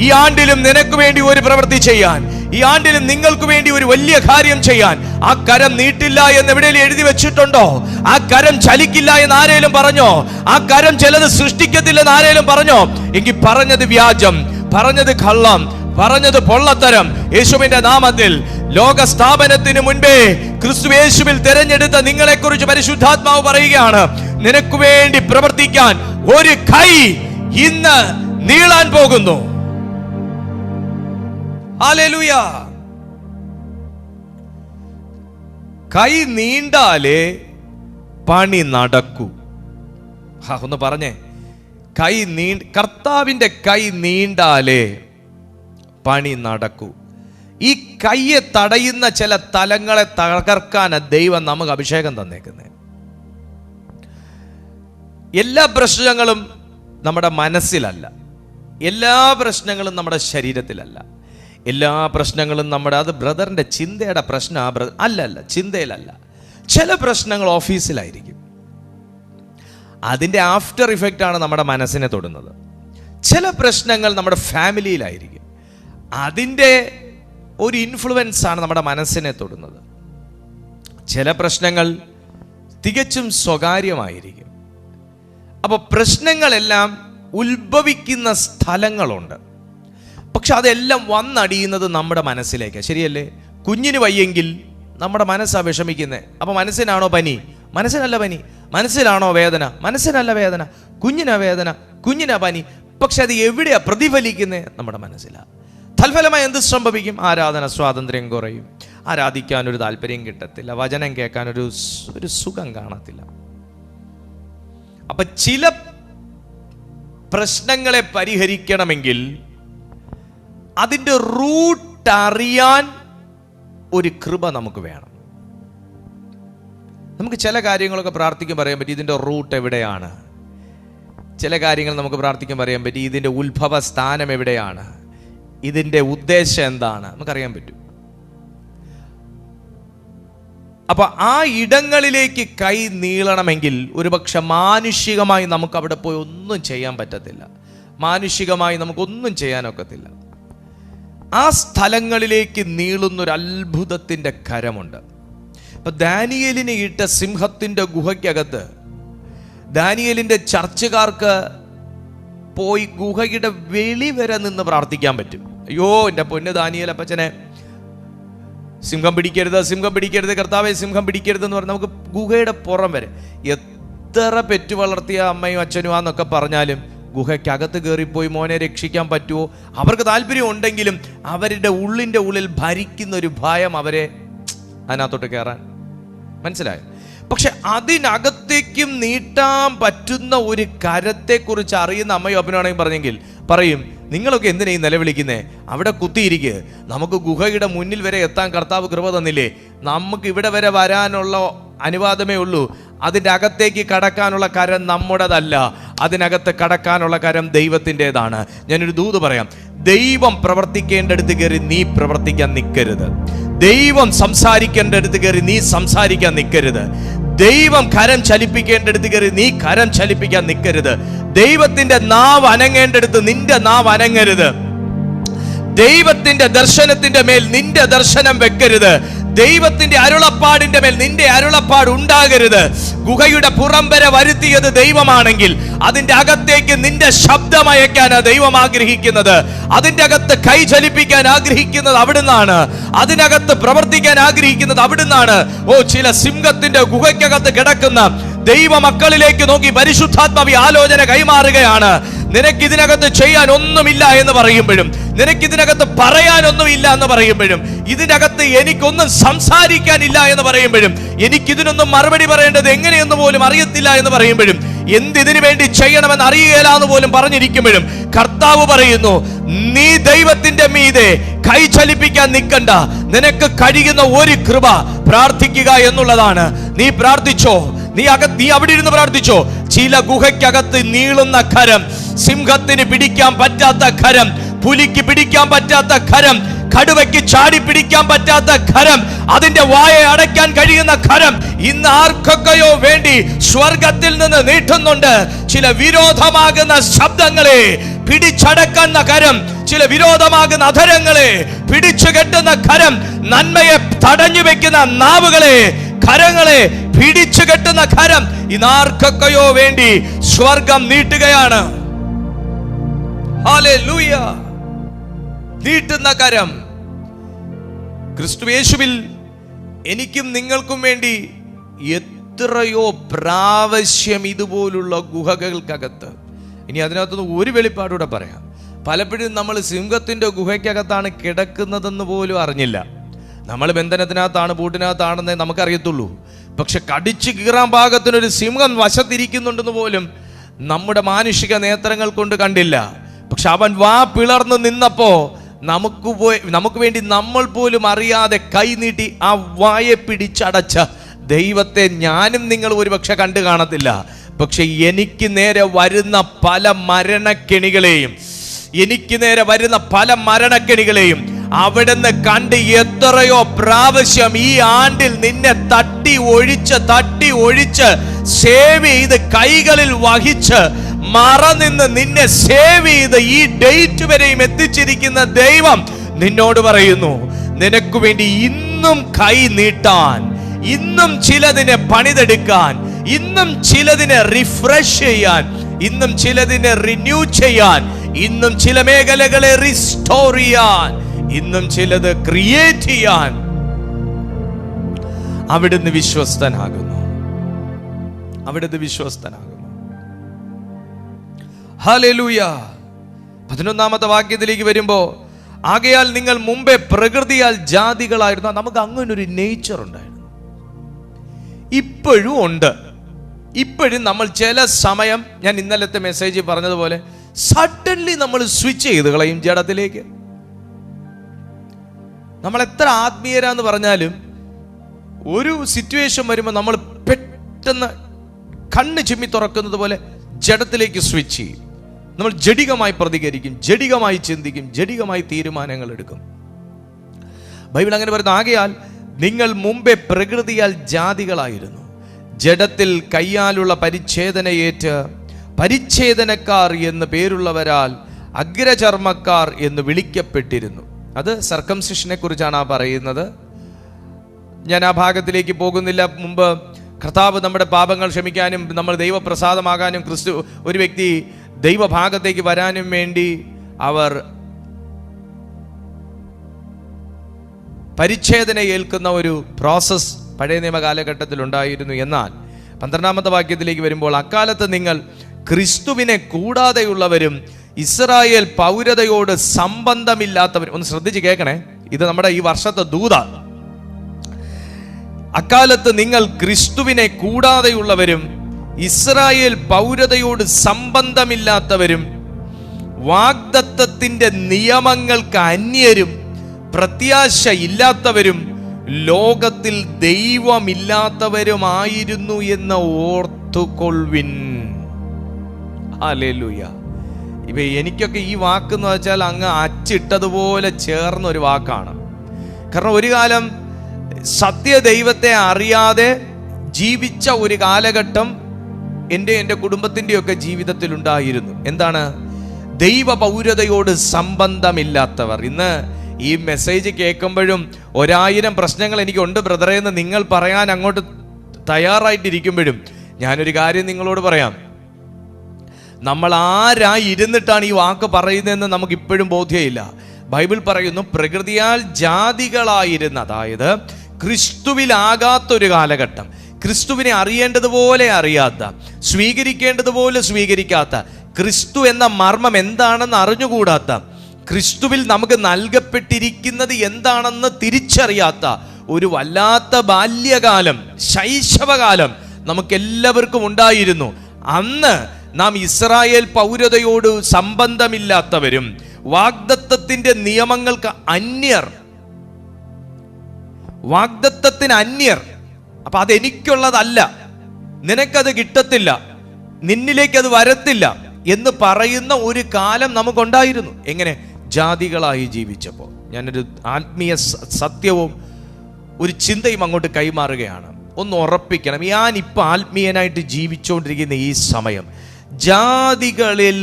ഈ ആണ്ടിലും നിനക്ക് വേണ്ടി ഒരു പ്രവൃത്തി ചെയ്യാൻ, ഈ ആണ്ടിലും നിങ്ങൾക്ക് വേണ്ടി ഒരു വലിയ കാര്യം ചെയ്യാൻ ആ കരം നീട്ടില്ല എന്ന് എവിടെയെങ്കിലും എഴുതി വെച്ചിട്ടുണ്ടോ? ആ കരം ചലിക്കില്ല എന്ന് ആരേലും പറഞ്ഞോ? ആ കരം ചിലത് സൃഷ്ടിക്കത്തില്ലെന്ന് ആരേലും പറഞ്ഞോ? എങ്കിൽ പറഞ്ഞത് വ്യാജം, പറഞ്ഞത് കള്ളം, പറഞ്ഞത് പൊള്ളത്തരം. യേശുവിന്റെ നാമത്തിൽ ലോക സ്ഥാപനത്തിന് മുൻപേ ക്രിസ്തു യേശുവിൽ തിരഞ്ഞെടുത്ത നിങ്ങളെ കുറിച്ച് പരിശുദ്ധാത്മാവ് പറയുകയാണ്, നിനക്ക് വേണ്ടി പ്രവർത്തിക്കാൻ ഒരു കൈ ഇന്ന് നീളാൻ പോകുന്നു. ഹല്ലേലൂയ. കൈ നീണ്ടാലേ പണി നടക്കൂ. ഒന്ന് പറഞ്ഞേ, കർത്താവിന്റെ കൈ നീണ്ടാലേ പണി നടക്കൂ. ഈ കയ്യെ തടയുന്ന ചില തലങ്ങളെ തകർക്കാൻ ദൈവം നമുക്ക് അഭിഷേകം തന്നേക്കുന്നത്. എല്ലാ പ്രശ്നങ്ങളും നമ്മുടെ മനസ്സിലല്ല, എല്ലാ പ്രശ്നങ്ങളും നമ്മുടെ ശരീരത്തിലല്ല, എല്ലാ പ്രശ്നങ്ങളും അത് ബ്രദറിൻ്റെ ചിന്തയുടെ പ്രശ്നം അല്ലല്ല, ചിന്തയിലല്ല. ചില പ്രശ്നങ്ങൾ ഓഫീസിലായിരിക്കും, അതിൻ്റെ ആഫ്റ്റർ ഇഫക്റ്റ് ആണ് നമ്മുടെ മനസ്സിനെ തൊടുന്നത്. ചില പ്രശ്നങ്ങൾ നമ്മുടെ ഫാമിലിയിലായിരിക്കും, അതിൻ്റെ ഒരു ഇൻഫ്ലുവൻസ് ആണ് നമ്മുടെ മനസ്സിനെ തൊടുന്നത്. ചില പ്രശ്നങ്ങൾ തികച്ചും സ്വകാര്യമായിരിക്കും. അപ്പോൾ പ്രശ്നങ്ങളെല്ലാം ഉത്ഭവിക്കുന്ന സ്ഥലങ്ങളുണ്ട്, പക്ഷെ അതെല്ലാം വന്നടിയുന്നത് നമ്മുടെ മനസ്സിലേക്ക്. ശരിയല്ലേ? കുഞ്ഞിന് വയ്യെങ്കിൽ നമ്മുടെ മനസ്സാണ് വിഷമിക്കുന്നത്. അപ്പോൾ മനസ്സിനാണോ പനി? മനസ്സിനല്ല പനി. മനസ്സിലാണോ വേദന? മനസ്സിനല്ല വേദന. കുഞ്ഞിനാ വേദന, കുഞ്ഞിനാ പനി. പക്ഷെ അത് എവിടെയാ പ്രതിഫലിക്കുന്നത്? നമ്മുടെ മനസ്സിലാണ്. തൽഫലമായി എന്ത് സംഭവിക്കും? ആരാധന സ്വാതന്ത്ര്യം കുറയും, ആരാധിക്കാനൊരു താല്പര്യം കിട്ടത്തില്ല, വചനം കേൾക്കാനൊരു സുഖം കാണത്തില്ല. അപ്പൊ ചില പ്രശ്നങ്ങളെ പരിഹരിക്കണമെങ്കിൽ അതിൻ്റെ റൂട്ട് അറിയാൻ ഒരു കൃപ നമുക്ക് വേണം. നമുക്ക് ചില കാര്യങ്ങളൊക്കെ പ്രാർത്ഥിക്കാൻ പറയാൻ പറ്റും, ഇതിൻ്റെ റൂട്ട് എവിടെയാണ്. ചില കാര്യങ്ങൾ നമുക്ക് പ്രാർത്ഥിക്കാൻ പറയാൻ പറ്റും, ഇതിൻ്റെ ഉത്ഭവ സ്ഥാനം എവിടെയാണ്, ഇതിൻ്റെ ഉദ്ദേശം എന്താണ്, നമുക്കറിയാൻ പറ്റും. അപ്പൊ ആ ഇടങ്ങളിലേക്ക് കൈ നീളണമെങ്കിൽ ഒരുപക്ഷെ മാനുഷികമായി നമുക്ക് അവിടെ പോയി ഒന്നും ചെയ്യാൻ പറ്റത്തില്ല, മാനുഷികമായി നമുക്കൊന്നും ചെയ്യാനൊക്കത്തില്ല. ആ സ്ഥലങ്ങളിലേക്ക് നീളുന്നൊരു അത്ഭുതത്തിൻ്റെ കരമുണ്ട്. ഇപ്പൊ ദാനിയേലിനെ ഇട്ട സിംഹത്തിൻ്റെ ഗുഹയ്ക്കകത്ത് ദാനിയേലിൻ്റെ ചർച്ചുകാർക്ക് പോയി ഗുഹയുടെ വെളി വരെ നിന്ന് പ്രാർത്ഥിക്കാൻ പറ്റും. അയ്യോ എൻ്റെ പൊന്ന് ദാനിയേൽ അപ്പച്ചനെ, സിംഹം പിടിക്കരുത്, സിംഹം പിടിക്കരുത്, കർത്താവേ സിംഹം പിടിക്കരുത് എന്ന് പറഞ്ഞാൽ നമുക്ക് ഗുഹയുടെ പുറം വരെ, എത്ര പെറ്റു വളർത്തിയ അമ്മയും അച്ഛനും ആന്നൊക്കെ പറഞ്ഞാലും ഗുഹയ്ക്കകത്ത് കയറിപ്പോയി മോനെ രക്ഷിക്കാൻ പറ്റുമോ? അവർക്ക് താല്പര്യം ഉണ്ടെങ്കിലും അവരുടെ ഉള്ളിൻ്റെ ഉള്ളിൽ ഭരിക്കുന്ന ഒരു ഭയം അവരെ അതിനകത്തോട്ട് കയറാൻ, മനസ്സിലായോ? പക്ഷെ അതിനകത്തേക്കും നീട്ടാൻ പറ്റുന്ന ഒരു കരത്തെക്കുറിച്ച് അറിയുന്ന അമ്മയും അപ്പനാണെങ്കിൽ പറഞ്ഞെങ്കിൽ പറയും, നിങ്ങളൊക്കെ എന്തിനാ ഈ നിലവിളിക്കുന്നേ? അവിടെ കുത്തിയിരിക്കുക, നമുക്ക് ഗുഹയുടെ മുന്നിൽ വരെ എത്താൻ കർത്താവ് കൃപ തന്നില്ലേ, നമുക്ക് ഇവിടെ വരെ വരാനുള്ള അനുവാദമേ ഉള്ളൂ. അതിൻ്റെ അകത്തേക്ക് കടക്കാനുള്ള കരം നമ്മുടേതല്ല, അതിനകത്ത് കടക്കാനുള്ള കരം ദൈവത്തിൻ്റെതാണ്. ഞാനൊരു ദൂത് പറയാം, ദൈവം പ്രവർത്തിക്കേണ്ടടുത്ത് കയറി നീ പ്രവർത്തിക്കാൻ നിൽക്കരുത്. ദൈവം സംസാരിക്കേണ്ടടുത്ത് കയറി നീ സംസാരിക്കാൻ നിൽക്കരുത്. ദൈവം കരം ചലിപ്പിക്കേണ്ടടുത്ത് കയറി നീ കരം ചലിപ്പിക്കാൻ നിൽക്കരുത്. ദൈവത്തിന്റെ നാവ് അനങ്ങേണ്ടടുത്ത് നിന്റെ നാവ് അനങ്ങരുത്. ദൈവത്തിന്റെ ദർശനത്തിന്റെ മേൽ നിന്റെ ദർശനം വെക്കരുത്. ദൈവത്തിന്റെ അരുളപ്പാടിന്റെ മേൽ നിന്റെ അരുളപ്പാട് ഉണ്ടാകരുത്. ഗുഹയുടെ പുറം വരെ വരുത്തിയത് ദൈവമാണെങ്കിൽ അതിന്റെ അകത്തേക്ക് നിന്റെ ശബ്ദമയക്കാനാണ് ദൈവം ആഗ്രഹിക്കുന്നത്. അതിന്റെ അകത്ത് കൈ ചലിപ്പിക്കാൻ ആഗ്രഹിക്കുന്നത് അവിടുന്നാണ്. അതിനകത്ത് പ്രവർത്തിക്കാൻ ആഗ്രഹിക്കുന്നത് അവിടുന്നാണ്. ചില സിംഹത്തിന്റെ ഗുഹയ്ക്കകത്ത് കിടക്കുന്ന ദൈവ മക്കളിലേക്ക് നോക്കി പരിശുദ്ധാത്മാവി ആലോചന കൈമാറുകയാണ്. നിനക്കിതിനകത്ത് ചെയ്യാൻ ഒന്നുമില്ല എന്ന് പറയുമ്പോഴും, നിനക്കിതിനകത്ത് പറയാനൊന്നുമില്ല എന്ന് പറയുമ്പോഴും, ഇതിനകത്ത് എനിക്കൊന്നും സംസാരിക്കാനില്ല എന്ന് പറയുമ്പോഴും, എനിക്കിതിനൊന്നും മറുപടി പറയേണ്ടത് എങ്ങനെയെന്ന് പോലും അറിയത്തില്ല എന്ന് പറയുമ്പോഴും, എന്തിനു വേണ്ടി ചെയ്യണമെന്ന് അറിയുകയില്ല എന്ന് പോലും പറഞ്ഞിരിക്കുമ്പോഴും കർത്താവ് പറയുന്നു, നീ ദൈവത്തിന്റെ മീതെ കൈ ചലിപ്പിക്കാൻ നിൽക്കണ്ട. നിനക്ക് കഴിയുന്ന ഒരു കൃപ പ്രാർത്ഥിക്കുക എന്നുള്ളതാണ്. നീ പ്രാർത്ഥിച്ചോ, നീ അവിടെ ഇരുന്ന് പ്രാർത്ഥിച്ചോ. ചില ഗുഹയ്ക്കകത്ത് നീളുന്ന കരം, സിംഹത്തിന് പിടിക്കാൻ പറ്റാത്ത കരം, പുലിക്ക് പിടിക്കാൻ പറ്റാത്ത കരം, കടുവയ്ക്ക് ചാടി പിടിക്കാൻ പറ്റാത്ത കരം, അതിന്റെ വായ അടയ്ക്കാൻ കഴിയുന്ന കരം ഇന്ന് ആർക്കൊക്കെയോ വേണ്ടി സ്വർഗത്തിൽ നിന്ന് നീട്ടുന്നുണ്ട്. ചില വിരോധമാകുന്ന ശബ്ദങ്ങളെ പിടിച്ചടക്കുന്ന കരം, ചില വിരോധമാകുന്ന അധരങ്ങളെ പിടിച്ചു കെട്ടുന്ന കരം, നന്മയെ തടഞ്ഞു വെക്കുന്ന നാവുകളെ, കരങ്ങളെ പിടിച്ചു കെട്ടുന്ന കരം ഇന്നാർക്കൊക്കെയോ വേണ്ടി സ്വർഗം നീട്ടുകയാണ്. ഹല്ലേലൂയ! നീട്ടുന്ന കരം ക്രിസ്തുയേശുവിൽ എനിക്കും നിങ്ങൾക്കും വേണ്ടി എത്രയോ പ്രാവശ്യം ഇതുപോലുള്ള ഗുഹകൾക്കകത്ത്, ഇനി അതിനകത്തുനിന്ന് ഒരു വെളിപ്പാടൂടെ പറയാം. പലപ്പോഴും നമ്മൾ സിംഹത്തിന്റെ ഗുഹയ്ക്കകത്താണ് കിടക്കുന്നതെന്ന് പോലും അറിഞ്ഞില്ല. നമ്മൾ ബന്ധനത്തിനകത്താണ്, പൂട്ടിനകത്താണെന്നേ നമുക്കറിയത്തുള്ളൂ. പക്ഷെ കടിച്ചു കീറാൻ പാകത്തിനൊരു സിംഹം വശത്തിരിക്കുന്നുണ്ടെന്ന് പോലും നമ്മുടെ മാനുഷിക നേത്രങ്ങൾ കൊണ്ട് കണ്ടില്ല. പക്ഷെ അവൻ വാ പിളർന്ന് നിന്നപ്പോ നമുക്ക് വേണ്ടി നമ്മൾ പോലും അറിയാതെ കൈനീട്ടി ആ വായെ പിടിച്ചടച്ച ദൈവത്തെ ഞാനും നിങ്ങൾ ഒരുപക്ഷെ കണ്ടു കാണത്തില്ല. പക്ഷെ എനിക്ക് നേരെ വരുന്ന പല മരണക്കെണികളെയും അവിടുന്ന് കണ്ട് എത്രയോ പ്രാവശ്യം ഈ ആണ്ടിൽ നിന്നെ തട്ടി ഒഴിച്ച് സേവ് ചെയ്ത് കൈകളിൽ വഹിച്ച് മറനിന്ന് നിന്നെ സേവ് ചെയ്ത് ഈ ഡേറ്റ് വരെയും എത്തിച്ചിരിക്കുന്ന ദൈവം നിന്നോട് പറയുന്നു, നിനക്ക് വേണ്ടി ഇന്നും കൈ നീട്ടാൻ, ഇന്നും ചിലതിനെ പണിതെടുക്കാൻ, ഇന്നും ചിലതിനെ റിഫ്രഷ് ചെയ്യാൻ, ഇന്നും ചിലതിനെ റിന്യൂ ചെയ്യാൻ, ഇന്നും ചില മേഖലകളെ റിസ്റ്റോർ ചെയ്യാൻ, ഇന്നും ചിലത് ക്രിയേറ്റ് ചെയ്യാൻ അവിടുന്ന് വിശ്വസ്തനാകുന്നു. ഹല്ലേലൂയ. 11ാമത്തെ വാക്യത്തിലേക്ക് വരുമ്പോ, ആകയാൽ നിങ്ങൾ മുമ്പേ പ്രകൃതിയാൽ ജാതികളായിരുന്നു. നമുക്ക് അങ്ങനെ ഒരു നേച്ചർ ഉണ്ടായിരുന്നു, ഇപ്പോഴും ഉണ്ട്. ഇപ്പോഴും നമ്മൾ ചില സമയം, ഞാൻ ഇന്നലത്തെ മെസ്സേജ് പറഞ്ഞതുപോലെ, സഡൻലി നമ്മൾ സ്വിച്ച് ചെയ്ത് കളയും ജഡത്തിലേക്ക്. നമ്മൾ എത്ര ആത്മീയരാന്ന് പറഞ്ഞാലും ഒരു സിറ്റുവേഷൻ വരുമ്പോൾ നമ്മൾ പെട്ടെന്ന് കണ്ണ് ചിമ്മി തുറക്കുന്നത് പോലെ ജഡത്തിലേക്ക് സ്വിച്ച് ചെയ്യും. നമ്മൾ ജഡികമായി പ്രതികരിക്കും, ജഡികമായി ചിന്തിക്കും, ജഡികമായി തീരുമാനങ്ങൾ എടുക്കും. ബൈബിൾ അങ്ങനെ പറയുന്നു, ആകയാൽ നിങ്ങൾ മുമ്പേ പ്രകൃതിയാൽ ജാതികളായിരുന്നു, ജഡത്തിൽ കയ്യാലുള്ള പരിച്ഛേദനയേറ്റ് പരിച്ഛേദനക്കാർ എന്ന് പേരുള്ളവരാൽ അഗ്രചർമ്മക്കാർ എന്ന് വിളിക്കപ്പെട്ടിരുന്നു. അത് സർക്കംസിഷനെ കുറിച്ചാണ് ആ പറയുന്നത്. ഞാൻ ആ ഭാഗത്തിലേക്ക് പോകുന്നില്ല. മുമ്പ് കർത്താവ് നമ്മുടെ പാപങ്ങൾ ക്ഷമിക്കാനും നമ്മൾ ദൈവപ്രസാദമാകാനും ഒരു വ്യക്തി ദൈവഭാഗത്തേക്ക് വരാനും വേണ്ടി അവർ പരിച്ഛേദന ഏൽക്കുന്ന ഒരു പ്രോസസ് പഴയ നിയമ കാലഘട്ടത്തിൽ ഉണ്ടായിരുന്നു. എന്നാൽ 12ാമത്തെ വാക്യത്തിലേക്ക് വരുമ്പോൾ, അക്കാലത്ത് നിങ്ങൾ ക്രിസ്തുവിനെ കൂടാതെയുള്ളവരും ഇസ്രായേൽ പൗരതയോട് സംബന്ധമില്ലാത്തവരും. ഒന്ന് ശ്രദ്ധിച്ച് കേൾക്കണേ, ഇത് നമ്മുടെ ഈ വർഷത്തെ ദൂത. അക്കാലത്ത് നിങ്ങൾ ക്രിസ്തുവിനെ കൂടാതെയുള്ളവരും ഇസ്രായേൽ പൗരതയോട് സംബന്ധമില്ലാത്തവരും വാഗ്ദത്തത്തിന്റെ നിയമങ്ങൾക്ക് അന്യരും പ്രത്യാശ ഇല്ലാത്തവരും ലോകത്തിൽ ദൈവമില്ലാത്തവരുമായിരുന്നു എന്ന് ഓർത്തുകൊള്ളുവിൻ. ഹല്ലേലൂയ. എനിക്കൊക്കെ ഈ വാക്കെന്ന് വെച്ചാൽ അങ്ങ് അച്ചിട്ടതുപോലെ ചേർന്ന ഒരു വാക്കാണ്. കാരണം ഒരു കാലം സത്യദൈവത്തെ അറിയാതെ ജീവിച്ച ഒരു കാലഘട്ടം എൻ്റെ കുടുംബത്തിൻ്റെയൊക്കെ ജീവിതത്തിൽ ഉണ്ടായിരുന്നു. എന്താണ്? ദൈവ പൗരതയോട് സംബന്ധമില്ലാത്തവർ. ഇന്ന് ഈ മെസ്സേജ് കേൾക്കുമ്പോഴും 1000 പ്രശ്നങ്ങൾ എനിക്കുണ്ട് ബ്രദറെ എന്ന് നിങ്ങൾ പറയാൻ അങ്ങോട്ട് തയ്യാറായിട്ടിരിക്കുമ്പോഴും ഞാനൊരു കാര്യം നിങ്ങളോട് പറയാം. നമ്മൾ ആരായി ഇരുന്നിട്ടാണ് ഈ വാക്ക് പറയുന്നതെന്ന് നമുക്ക് ഇപ്പോഴും ബോധ്യമില്ല. ബൈബിൾ പറയുന്നു, പ്രകൃതിയാൽ ജാതികളായിരുന്ന, അതായത് ക്രിസ്തുവിലാകാത്തൊരു കാലഘട്ടം, ക്രിസ്തുവിനെ അറിയേണ്ടതുപോലെ അറിയാത്ത, സ്വീകരിക്കേണ്ടതുപോലെ സ്വീകരിക്കാത്ത, ക്രിസ്തു എന്ന മർമ്മം എന്താണെന്ന് അറിഞ്ഞുകൂടാത്ത, ക്രിസ്തുവിൽ നമുക്ക് നൽകപ്പെട്ടിരിക്കുന്നത് എന്താണെന്ന് തിരിച്ചറിയാത്ത ഒരു വല്ലാത്ത ബാല്യകാലം, ശൈശവകാലം നമുക്കെല്ലാവർക്കും ഉണ്ടായിരുന്നു. അന്ന് നാം ഇസ്രായേൽ പൗരതയോട് സംബന്ധമില്ലാത്തവരും വാഗ്ദത്തത്തിന്റെ നിയമങ്ങൾക്ക് അന്യർ, വാഗ്ദത്തത്തിന് അന്യർ. അപ്പൊ അതെനിക്കുള്ളതല്ല, നിനക്കത് കിട്ടത്തില്ല, നിന്നിലേക്ക് അത് വരത്തില്ല എന്ന് പറയുന്ന ഒരു കാലം നമുക്കുണ്ടായിരുന്നു. എങ്ങനെ? ജാതികളായി ജീവിച്ചപ്പോൾ. ഞാനൊരു ആത്മീയ സത്യവും ഒരു ചിന്തയും അങ്ങോട്ട് കൈമാറുകയാണ്. ഒന്ന് ഉറപ്പിക്കണം, ഞാനിപ്പോൾ ആത്മീയനായിട്ട് ജീവിച്ചുകൊണ്ടിരിക്കുന്ന ഈ സമയം ജാതികളിൽ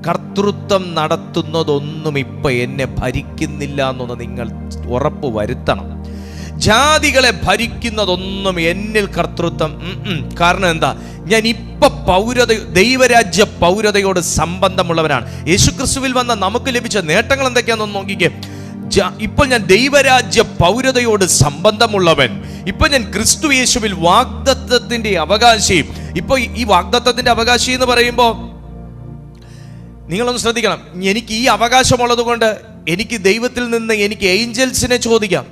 കർത്തൃത്വം നടത്തുന്നതൊന്നും ഇപ്പൊ എന്നെ ഭരിക്കുന്നില്ല എന്നൊന്ന് നിങ്ങൾ ഉറപ്പ് വരുത്തണം. ജാതികളെ ഭരിക്കുന്നതൊന്നും എന്നിൽ കർത്തൃത്വം. കാരണം എന്താ? ഞാൻ ഇപ്പൊ ദൈവരാജ്യ പൗരതയോട് സംബന്ധമുള്ളവരാണ്. യേശുക്രിസ്തുവിൽ വന്ന നമുക്ക് ലഭിച്ച നേട്ടങ്ങൾ എന്തൊക്കെയാണെന്ന് നോക്കിക്കേ. ഇപ്പോൾ ഞാൻ ദൈവരാജ്യ പൗരതയോട് സംബന്ധമുള്ളവൻ. ഇപ്പൊ ഞാൻ ക്രിസ്തു യേശുവിൽ വാഗ്ദത്തത്തിന്റെ അവകാശി. ഇപ്പൊ ഈ വാഗ്ദത്തത്തിന്റെ അവകാശി എന്ന് പറയുമ്പോ നിങ്ങളൊന്ന് ശ്രദ്ധിക്കണം. എനിക്ക് ഈ അവകാശമുള്ളത് കൊണ്ട് എനിക്ക് ദൈവത്തിൽ നിന്ന് എനിക്ക് ഏഞ്ചൽസിനെ ചോദിക്കാം.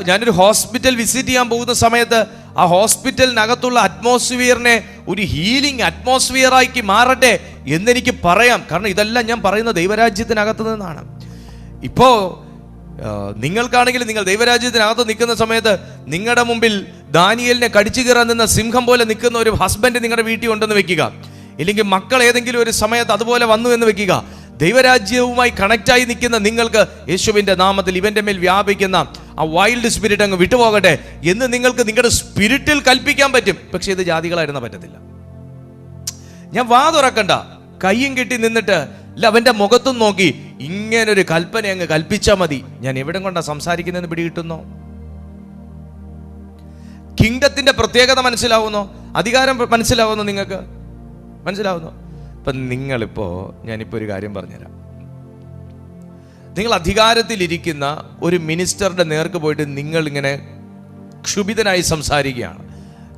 ഞാനൊരു ഹോസ്പിറ്റൽ വിസിറ്റ് ചെയ്യാൻ പോകുന്ന സമയത്ത് ആ ഹോസ്പിറ്റലിനകത്തുള്ള അറ്റ്മോസ്ഫിയറിനെ ഒരു ഹീലിംഗ് അറ്റ്മോസ്ഫിയർ ആക്കി മാറട്ടെ എന്നെനിക്ക് പറയാം. കാരണം ഇതെല്ലാം ഞാൻ പറയുന്ന ദൈവരാജ്യത്തിനകത്ത് നിന്നാണ്. ഇപ്പോൾ നിങ്ങൾക്കാണെങ്കിൽ നിങ്ങൾ ദൈവരാജ്യത്തിനകത്ത് നിൽക്കുന്ന സമയത്ത് നിങ്ങളുടെ മുമ്പിൽ ദാനിയേലിനെ കടിച്ചു കയറാൻ നിന്ന സിംഹം പോലെ നിൽക്കുന്ന ഒരു ഹസ്ബൻഡ് നിങ്ങളുടെ വീട്ടിൽ ഉണ്ടെന്ന് വെക്കുക, ഇല്ലെങ്കിൽ മക്കൾ ഏതെങ്കിലും ഒരു സമയത്ത് അതുപോലെ വന്നു എന്ന് വെക്കുക. ദൈവരാജ്യവുമായി കണക്റ്റായി നിൽക്കുന്ന നിങ്ങൾക്ക് യേശുവിൻ്റെ നാമത്തിൽ ഇവൻ്റെ മേൽ വ്യാപിക്കുന്ന ആ വൈൽഡ് സ്പിരിറ്റ് അങ്ങ് വിട്ടുപോകട്ടെ എന്ന് നിങ്ങൾക്ക് നിങ്ങളുടെ സ്പിരിറ്റിൽ കൽപ്പിക്കാൻ പറ്റും. പക്ഷെ ഇത് ജാതികളായിരുന്ന പറ്റത്തില്ല. ഞാൻ വാ തുറക്കണ്ട, കയ്യും കെട്ടി നിന്നിട്ട് അല്ല അവൻ്റെ മുഖത്തും നോക്കി ഇങ്ങനൊരു കൽപ്പന അങ്ങ് കൽപ്പിച്ചാൽ മതി. ഞാൻ എവിടെ കൊണ്ടാ സംസാരിക്കുന്നതെന്ന് പിടികിട്ടുന്നോ? കിങ്ഡത്തിന്റെ പ്രത്യേകത മനസ്സിലാവുന്നോ? അധികാരം മനസ്സിലാവുന്നോ? നിങ്ങൾക്ക് മനസ്സിലാവുന്നോ? ഇപ്പം ഞാനിപ്പോൾ ഒരു കാര്യം പറഞ്ഞുതരാം. നിങ്ങൾ അധികാരത്തിലിരിക്കുന്ന ഒരു മിനിസ്റ്ററുടെ നേർക്ക് പോയിട്ട് നിങ്ങൾ ഇങ്ങനെ ക്ഷുഭിതനായി സംസാരിക്കുകയാണ്.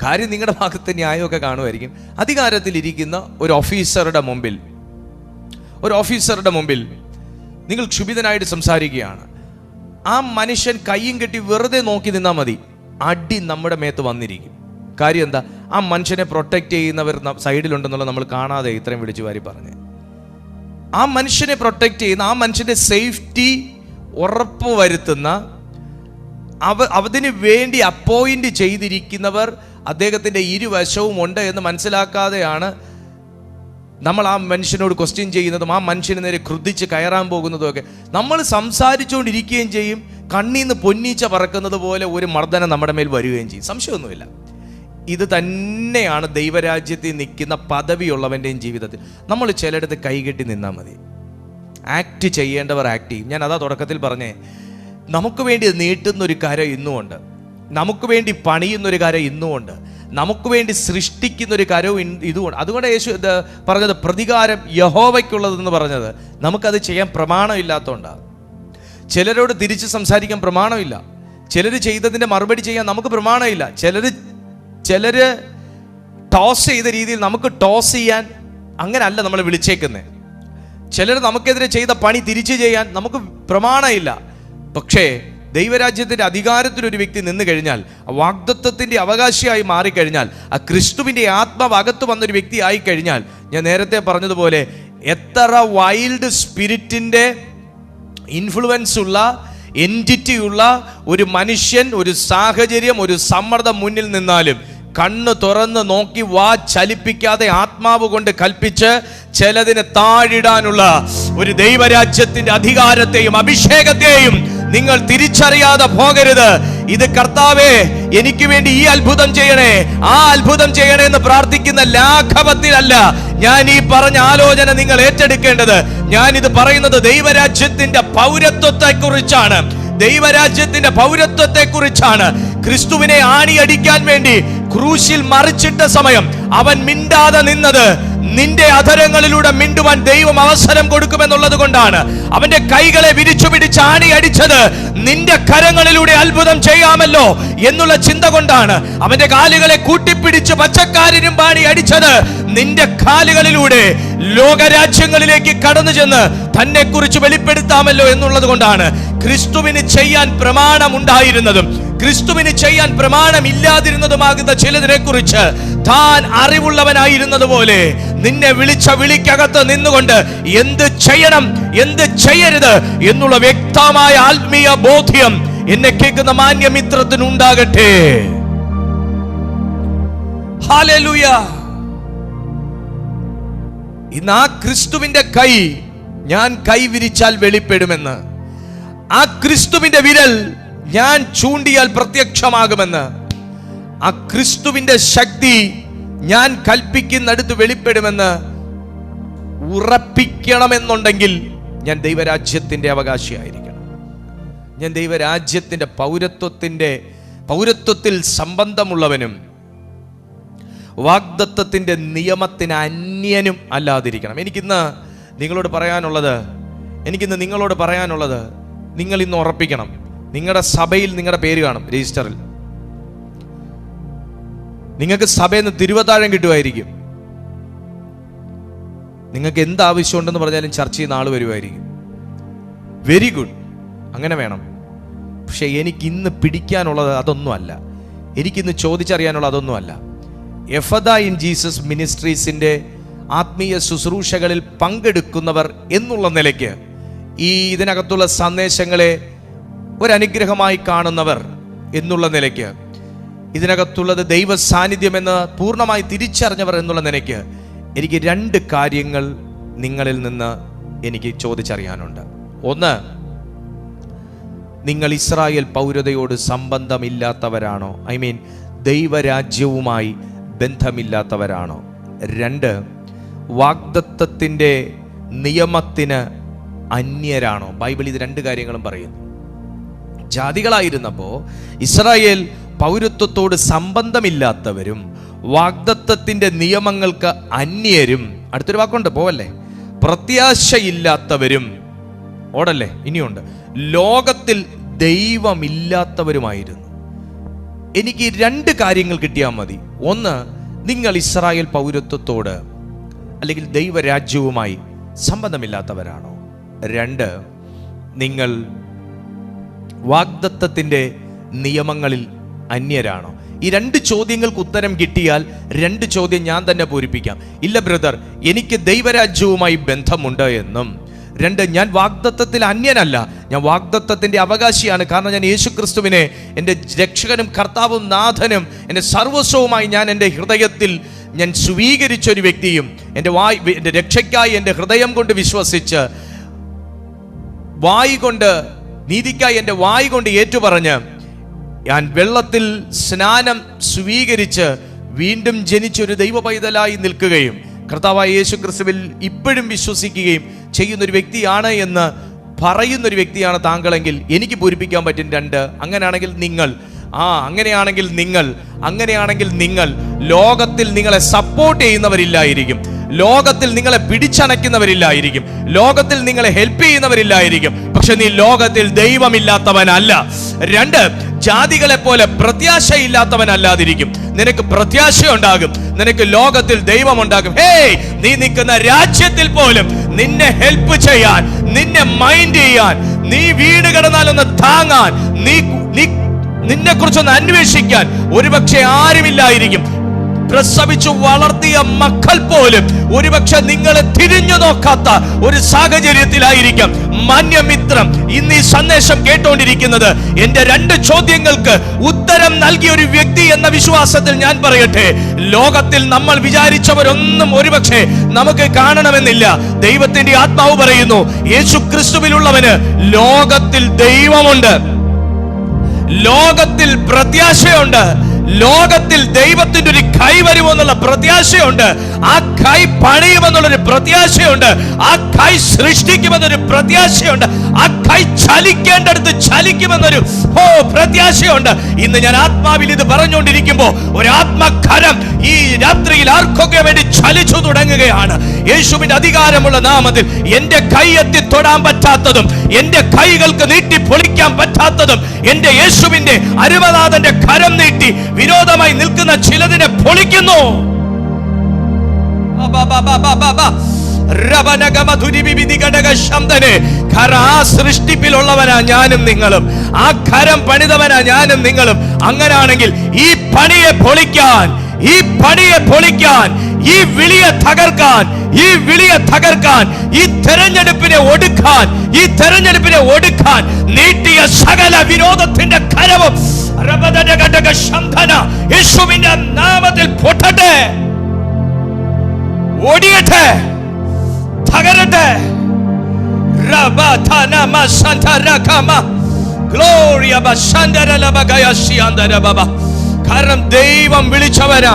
കാര്യം നിങ്ങളുടെ ഭാഗത്ത് ന്യായമൊക്കെ കാണുമായിരിക്കും. അധികാരത്തിലിരിക്കുന്ന ഒരു ഓഫീസറുടെ മുമ്പിൽ നിങ്ങൾ ക്ഷുഭിതനായിട്ട് സംസാരിക്കുകയാണ്. ആ മനുഷ്യൻ കയ്യും കെട്ടി വെറുതെ നോക്കി നിന്നാൽ മതി, അടി നമ്മുടെ മേത്ത് വന്നിരിക്കും. കാര്യം എന്താ? ആ മനുഷ്യനെ പ്രൊട്ടക്റ്റ് ചെയ്യുന്നവർ സൈഡിലുണ്ടെന്നുള്ള നമ്മൾ കാണാതെ ഇത്രയും വിളിച്ചു വാരി പറഞ്ഞ് ആ മനുഷ്യനെ പ്രൊട്ടക്റ്റ് ചെയ്യുന്ന, ആ മനുഷ്യന്റെ സേഫ്റ്റി ഉറപ്പുവരുത്തുന്ന, അതിന് വേണ്ടി അപ്പോയിന്റ് ചെയ്തിരിക്കുന്നവർ അദ്ദേഹത്തിന്റെ ഇരുവശവും ഉണ്ട് എന്ന് മനസ്സിലാക്കാതെയാണ് നമ്മൾ ആ മനുഷ്യനോട് ക്വസ്റ്റ്യൻ ചെയ്യുന്നതും ആ മനുഷ്യന് നേരെ ക്രുദ്ധിച്ച് കയറാൻ പോകുന്നതും ഒക്കെ. നമ്മൾ സംസാരിച്ചുകൊണ്ടിരിക്കുകയും ചെയ്യും, കണ്ണീന്ന് പൊന്നീച്ച പറക്കുന്നത് പോലെ ഒരു മർദ്ദനം നമ്മുടെ മേൽ വരികയും ചെയ്യും. സംശയമൊന്നുമില്ല. ഇത് തന്നെയാണ് ദൈവരാജ്യത്തിൽ നിൽക്കുന്ന പദവിയുള്ളവൻ്റെയും ജീവിതത്തിൽ. നമ്മൾ ചിലയിടത്ത് കൈകെട്ടി നിന്നാൽ മതി. ആക്ട് ചെയ്യേണ്ടവർ ആക്ട് ചെയ്യും. ഞാൻ അതാ തുടക്കത്തിൽ പറഞ്ഞേ, നമുക്ക് വേണ്ടി നീട്ടുന്നൊരു കരം ഇന്നുമുണ്ട്, നമുക്ക് വേണ്ടി പണിയുന്നൊരു കരം ഇന്നുമുണ്ട്, നമുക്ക് വേണ്ടി സൃഷ്ടിക്കുന്നൊരു കരവും ഇതുകൊണ്ട്. അതുകൊണ്ട് യേശു പറഞ്ഞത് പ്രതികാരം യഹോവയ്ക്കുള്ളതെന്ന് പറഞ്ഞത്. നമുക്കത് ചെയ്യാൻ പ്രമാണമില്ലാത്തതുകൊണ്ടാണ്. ചിലരോട് തിരിച്ച് സംസാരിക്കാൻ പ്രമാണമില്ല, ചിലർ ചെയ്തതിൻ്റെ മറുപടി ചെയ്യാൻ നമുക്ക് പ്രമാണമില്ല, ചിലര് ടോസ് ചെയ്ത രീതിയിൽ നമുക്ക് ടോസ് ചെയ്യാൻ അങ്ങനല്ല നമ്മൾ വിളിച്ചേക്കുന്നത്. ചിലർ നമുക്കെതിരെ ചെയ്ത പണി തിരിച്ചു ചെയ്യാൻ നമുക്ക് പ്രമാണമില്ല. പക്ഷേ ദൈവരാജ്യത്തിൻ്റെ അധികാരത്തിലൊരു വ്യക്തി നിന്ന് കഴിഞ്ഞാൽ, വാഗ്ദത്തത്തിൻ്റെ അവകാശിയായി മാറിക്കഴിഞ്ഞാൽ, ആ ക്രിസ്തുവിൻ്റെ ആത്മാവ് അകത്ത് വന്നൊരു വ്യക്തി ആയിക്കഴിഞ്ഞാൽ, ഞാൻ നേരത്തെ പറഞ്ഞതുപോലെ എത്ര വൈൽഡ് സ്പിരിറ്റിൻ്റെ ഇൻഫ്ലുവൻസ് ഉള്ള എൻറ്റിറ്റി ഉള്ള ഒരു മനുഷ്യൻ, ഒരു സാഹചര്യം, ഒരു സമ്മർദ്ദം മുന്നിൽ നിന്നാലും കണ്ണ് തുറന്ന് നോക്കി വാ ചലിപ്പിക്കാതെ ആത്മാവ് കൊണ്ട് കൽപ്പിച്ച് ചിലതിനെ താഴിടാനുള്ള ഒരു ദൈവരാജ്യത്തിന്റെ അധികാരത്തെയും അഭിഷേകത്തെയും നിങ്ങൾ തിരിച്ചറിയാതെ പോകരുത്. ഇത് കർത്താവേ എനിക്ക് വേണ്ടി ഈ അത്ഭുതം ചെയ്യണേ, ആ അത്ഭുതം ചെയ്യണേ എന്ന് പ്രാർത്ഥിക്കുന്ന ലാഘവത്തിലല്ല ഞാൻ ഈ പറഞ്ഞ ആലോചന നിങ്ങൾ ഏറ്റെടുക്കേണ്ടത്. ഞാനിത് പറയുന്നത് ദൈവരാജ്യത്തിന്റെ പൗരത്വത്തെക്കുറിച്ചാണ്. ദൈവരാജ്യത്തിന്റെ പൗരത്വത്തെക്കുറിച്ചാണ്. ക്രിസ്തുവിനെ ആണിയടിക്കാൻ വേണ്ടി ക്രൂശിൽ മറിച്ചിട്ട സമയം അവൻ മിണ്ടാതെ നിന്നത് നിന്റെ അധരങ്ങളിലൂടെ മിണ്ടുവാൻ ദൈവം അവസരം കൊടുക്കുമെന്നുള്ളത് കൊണ്ടാണ്. അവന്റെ കൈകളെ വിരിച്ചു പിടിച്ച് ആണി അടിച്ചത് നിന്റെ കരങ്ങളിലൂടെ അത്ഭുതം ചെയ്യാമല്ലോ എന്നുള്ള ചിന്ത കൊണ്ടാണ്. അവന്റെ കാലുകളെ കൂട്ടിപ്പിടിച്ച് പച്ചക്കാരിനും പാണി അടിച്ചത് നിന്റെ കാലുകളിലൂടെ ലോകരാജ്യങ്ങളിലേക്ക് കടന്നു ചെന്ന് തന്നെ കുറിച്ച് വെളിപ്പെടുത്താമല്ലോ എന്നുള്ളത് കൊണ്ടാണ്. ക്രിസ്തുവിന് ചെയ്യാൻ പ്രമാണമുണ്ടായിരുന്നതും ക്രിസ്തുവിന് ചെയ്യാൻ പ്രമാണമില്ലാതിരുന്നതുമാകുന്ന ചിലതിനെ കുറിച്ച് താൻ അറിവുള്ളവനായിരുന്നത് പോലെ നിന്നെ വിളിച്ച വിളിക്കകത്ത് നിന്നുകൊണ്ട് എന്ത് ചെയ്യണം എന്ത് ചെയ്യരുത് എന്നുള്ള വ്യക്തമായ ആത്മീയ ബോധ്യം എന്നെ കേൾക്കുന്ന മാന്യമിത്രത്തിന് ഉണ്ടാകട്ടെ. ഹല്ലേലൂയ. ഇന്ന് ആ ക്രിസ്തുവിന്റെ കൈ ഞാൻ കൈവിരിച്ചാൽ വെളിപ്പെടുമെന്ന്, ആ ക്രിസ്തുവിന്റെ വിരൽ ഞാൻ ചൂണ്ടിയാൽ പ്രത്യക്ഷമാകുമെന്ന്, ആ ക്രിസ്തുവിന്റെ ശക്തി ഞാൻ കൽപ്പിക്കുന്നിടത്ത് വെളിപ്പെടുമെന്ന് ഉറപ്പിക്കണമെന്നുണ്ടെങ്കിൽ ഞാൻ ദൈവരാജ്യത്തിന്റെ അവകാശിയായിരിക്കണം. ഞാൻ ദൈവരാജ്യത്തിന്റെ പൗരത്വത്തിൽ സംബന്ധമുള്ളവനും വാഗ്ദത്തത്തിന്റെ നിയമത്തിന് അന്യനും അല്ലാതിരിക്കണം. എനിക്കിന്ന് നിങ്ങളോട് പറയാനുള്ളത് നിങ്ങൾ ഇന്ന് ഉറപ്പിക്കണം. നിങ്ങളുടെ സഭയിൽ നിങ്ങളുടെ പേര് കാണും രജിസ്റ്ററിൽ. നിങ്ങൾക്ക് സഭയിൽ നിന്ന് തിരുവത്താഴം കിട്ടുമായിരിക്കും. നിങ്ങൾക്ക് എന്ത് ആവശ്യമുണ്ടെന്ന് പറഞ്ഞാലും ചർച്ച ചെയ്യുന്ന ആൾ വരുമായിരിക്കും. വെരി ഗുഡ്, അങ്ങനെ വേണം. പക്ഷെ എനിക്കിന്ന് പിടിക്കാനുള്ളത് അതൊന്നുമല്ല. എനിക്കിന്ന് ചോദിച്ചറിയാനുള്ളത് അതൊന്നുമല്ല. എഫദ ഇൻ ജീസസ് മിനിസ്ട്രീസിൻ്റെ ആത്മീയ ശുശ്രൂഷകളിൽ പങ്കെടുക്കുന്നവർ എന്നുള്ള നിലയ്ക്ക്, ഈ ഇതിനകത്തുള്ള സന്ദേശങ്ങളെ ഒരനുഗ്രഹമായി കാണുന്നവർ എന്നുള്ള നിലയ്ക്ക്, ഇതിനകത്തുള്ളത് ദൈവ സാന്നിധ്യമെന്ന് പൂർണ്ണമായി തിരിച്ചറിഞ്ഞവർ എന്നുള്ള നിലയ്ക്ക് എനിക്ക് 2 കാര്യങ്ങൾ നിങ്ങളിൽ നിന്ന് എനിക്ക് ചോദിച്ചറിയാനുണ്ട്. ഒന്ന്, നിങ്ങൾ ഇസ്രായേൽ പൗരതയോട് സംബന്ധമില്ലാത്തവരാണോ? I mean ദൈവരാജ്യവുമായി ബന്ധമില്ലാത്തവരാണോ? 2, വാഗ്ദത്തത്തിൻ്റെ നിയമത്തിന് അന്യരാണോ? ബൈബിൾ ഇത് 2 കാര്യങ്ങളും പറയുന്നു. ജാതികളായിരുന്നപ്പോൾ ഇസ്രായേൽ പൗരത്വത്തോട് സംബന്ധമില്ലാത്തവരും വാഗ്ദത്തത്തിൻ്റെ നിയമങ്ങൾക്ക് അന്യരും, അടുത്തൊരു വാക്കുണ്ട്, പോവല്ലേ, പ്രത്യാശയില്ലാത്തവരും, ഓടല്ലേ, ഇനിയുണ്ട്, ലോകത്തിൽ ദൈവമില്ലാത്തവരുമായിരുന്നു. എനിക്ക് 2 കാര്യങ്ങൾ കിട്ടിയാൽ മതി. ഒന്ന്, നിങ്ങൾ ഇസ്രായേൽ പൗരത്വത്തോട് അല്ലെങ്കിൽ ദൈവരാജ്യവുമായി സംബന്ധമില്ലാത്തവരാണോ? 2, നിങ്ങൾ വാഗ്ദത്തത്തിൻ്റെ നിയമങ്ങളിൽ അന്യരാണോ? ഈ 2 ചോദ്യങ്ങൾക്ക് ഉത്തരം കിട്ടിയാൽ 2 ചോദ്യം ഞാൻ തന്നെ പൂരിപ്പിക്കാം. ഇല്ല ബ്രദർ, എനിക്ക് ദൈവരാജ്യവുമായി ബന്ധമുണ്ട് എന്നും, 2, ഞാൻ വാഗ്ദത്തത്തിൽ അന്യനല്ല, ഞാൻ വാഗ്ദത്തത്തിൻ്റെ അവകാശിയാണ്. കാരണം ഞാൻ യേശു ക്രിസ്തുവിനെ എൻ്റെ രക്ഷകനും കർത്താവും നാഥനും എൻ്റെ സർവസ്വവുമായി ഞാൻ എൻ്റെ ഹൃദയത്തിൽ ഞാൻ സ്വീകരിച്ചൊരു വ്യക്തിയും, എൻ്റെ രക്ഷയ്ക്കായി എൻ്റെ ഹൃദയം കൊണ്ട് വിശ്വസിച്ച് വായ് കൊണ്ട്, നീതിക്കായി എൻ്റെ വായ് കൊണ്ട് ഏറ്റുപറഞ്ഞ് ഞാൻ വെള്ളത്തിൽ സ്നാനം സ്വീകരിച്ച് വീണ്ടും ജനിച്ചൊരു ദൈവ പൈതലായി നിൽക്കുകയും കർത്താവായ യേശു ക്രിസ്തുവിൽ ഇപ്പോഴും വിശ്വസിക്കുകയും ചെയ്യുന്നൊരു വ്യക്തിയാണ് എന്ന് പറയുന്നൊരു വ്യക്തിയാണ് താങ്കളെങ്കിൽ എനിക്ക് പൂരിപ്പിക്കാൻ പറ്റും 2. അങ്ങനെയാണെങ്കിൽ നിങ്ങൾ ലോകത്തിൽ നിങ്ങളെ സപ്പോർട്ട് ചെയ്യുന്നവരില്ലായിരിക്കും, ലോകത്തിൽ നിങ്ങളെ പിടിച്ചണയ്ക്കുന്നവരില്ലായിരിക്കും, ലോകത്തിൽ നിങ്ങളെ ഹെൽപ്പ് ചെയ്യുന്നവരില്ലായിരിക്കും. പക്ഷെ നീ ലോകത്തിൽ ദൈവമില്ലാത്തവനല്ല. 2, ജാതികളെ പോലെ പ്രത്യാശയില്ലാത്തവനല്ലാതിരിക്കും. നിനക്ക് പ്രത്യാശ ഉണ്ടാകും, നിനക്ക് ലോകത്തിൽ ദൈവമുണ്ടാകും. നീ നിൽക്കുന്ന രാജ്യത്തിൽ പോലും നിന്നെ ഹെൽപ്പ് ചെയ്യാൻ, നിന്നെ മൈൻഡ് ചെയ്യാൻ, നീ വീട് കിടന്നാലൊന്ന് താങ്ങാൻ, നിന്നെ കുറിച്ചൊന്ന് അന്വേഷിക്കാൻ ഒരുപക്ഷെ ആരുമില്ലായിരിക്കും. പ്രസവിച്ചു വളർത്തിയ മക്കൾ പോലും ഒരുപക്ഷെ നിങ്ങളെ തിരിഞ്ഞു നോക്കാത്ത ഒരു സാഹചര്യത്തിലായിരിക്കാം. മാന്യമിത്രം, ഇന്ന് ഈ സന്ദേശം കേട്ടുകൊണ്ടിരിക്കുന്നത് എന്റെ 2 ചോദ്യങ്ങൾക്ക് ഉത്തരം നൽകിയ ഒരു വ്യക്തി എന്ന വിശ്വാസത്തിൽ ഞാൻ പറയട്ടെ, ലോകത്തിൽ നമ്മൾ വിചാരിച്ചവരൊന്നും ഒരുപക്ഷെ നമുക്ക് കാണണമെന്നില്ല. ദൈവത്തിന്റെ ആത്മാവ് പറയുന്നു, യേശു ക്രിസ്തുവിലുള്ളവന് ലോകത്തിൽ ദൈവമുണ്ട്, ലോകത്തിൽ പ്രത്യാശയുണ്ട്, ലോകത്തിൽ ദൈവത്തിന്റെ ഒരു കൈ വരുമെന്നുള്ള പ്രത്യാശയുണ്ട്, ആ കൈ പണിയുമെന്നുള്ളൊരു പ്രത്യാശയുണ്ട്, ആ കൈ സൃഷ്ടിക്കുമെന്നൊരു പ്രത്യാശയുണ്ട്, ആ കൈ ചലിക്കേണ്ടടുത്ത് ചലിക്കുമെന്നൊരു പ്രത്യാശയുണ്ട്. ഇന്ന് ഞാൻ ആത്മാവിൽ ഇത് പറഞ്ഞുകൊണ്ടിരിക്കുമ്പോൾ ഒരു ആത്മകരം ഈ രാത്രിയിൽ ആർക്കൊക്കെ വേണ്ടി ചലിച്ചു തുടങ്ങുകയാണ്. യേശുവിന്റെ അധികാരമുള്ള നാമത്തിൽ എന്റെ കൈ എത്തി തൊടാൻ പറ്റാത്തതും എന്റെ കൈകൾക്ക് നീട്ടി പൊളിക്കാൻ പറ്റാത്തതും എന്റെ യേശുവിന്റെ അരുമനാഥന്റെ കരം നീട്ടി വിരോധമായി നിൽക്കുന്ന ചിലതിനെ പൊളിക്കുന്നു. സൃഷ്ടിപ്പിലുള്ളവനാ ഞാനും നിങ്ങളും, ആ കരം പണിതവനാ ഞാനും നിങ്ങളും. അങ്ങനാണെങ്കിൽ ഈ പണിയെ പൊളിക്കാൻ, ഈ പണിയെ പൊളിക്കാൻ, ഈ വിളിയെ തകർക്കാൻ, ഈ വിളിയെ തകർക്കാൻ, ഈ തെരഞ്ഞെടുപ്പിനെ ഒടുക്കാൻ നീട്ടിയ സകല വിരോധത്തിന്റെ കരവും യേശുവിന്റെ നാമത്തിൽ പൊട്ടട്ടെ, ഒടിയട്ടെ, തകരട്ടെ. കാരണം ദൈവം വിളിച്ചവരാ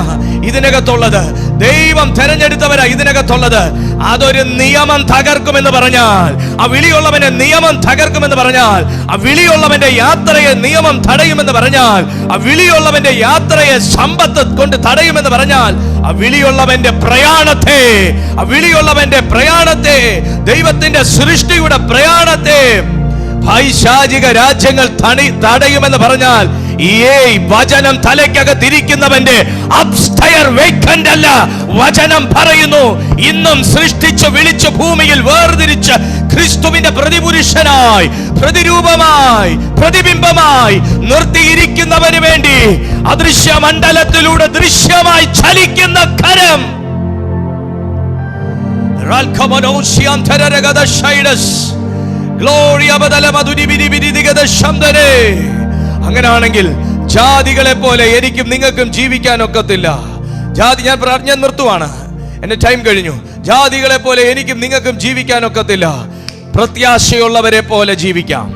ഇതിനകത്തുള്ളത്, ദൈവം തെരഞ്ഞെടുത്തവരാ ഇതിനകത്തുള്ളത്. അതൊരു നിയമം തകർക്കുമെന്ന് പറഞ്ഞാൽ, ആ വിളിയുള്ളവന്റെ നിയമം തകർക്കുമെന്ന് പറഞ്ഞാൽ, ആ വിളിയുള്ളവന്റെ യാത്രയെ നിയമം തടയുമെന്ന് പറഞ്ഞാൽ, ആ വിളിയുള്ളവന്റെ യാത്രയെ സമ്പത്ത് കൊണ്ട് തടയുമെന്ന് പറഞ്ഞാൽ, ആ വിളിയുള്ളവന്റെ പ്രയാണത്തെ ദൈവത്തിന്റെ സൃഷ്ടിയുടെ പ്രയാണത്തെ പൈശാചിക രാജ്യങ്ങൾ തടയുമെന്ന് പറഞ്ഞാൽ, വചനം തലയ്ക്കകത്തിരിക്കുന്നവന്റെ അപ്സ്റ്റയർ വേക്കന്റ് അല്ല. വചനം പറയുന്നു, ഇന്നും സൃഷ്ടിച്ച് വിളിച്ച് ഭൂമിയിൽ വേർതിരിച്ച് ക്രിസ്തുവിന്റെ പ്രതിപുരുഷനായി, പ്രതിരൂപമായി, പ്രതിബിംബമായി നിർത്തിയിരിക്കുന്നവന് വേണ്ടി അദൃശ്യ മണ്ഡലത്തിലൂടെ ദൃശ്യമായി ചലിക്കുന്ന കരം അങ്ങനാണെങ്കിൽ ജാതികളെ പോലെ എനിക്കും നിങ്ങൾക്കും ജീവിക്കാൻ ഒക്കത്തില്ല. ഞാൻ നിർത്തുവാണ്, എന്റെ ടൈം കഴിഞ്ഞു. ജാതികളെ പോലെ എനിക്കും നിങ്ങൾക്കും ജീവിക്കാൻ ഒക്കത്തില്ല. പ്രത്യാശയുള്ളവരെ പോലെ ജീവിക്കാം,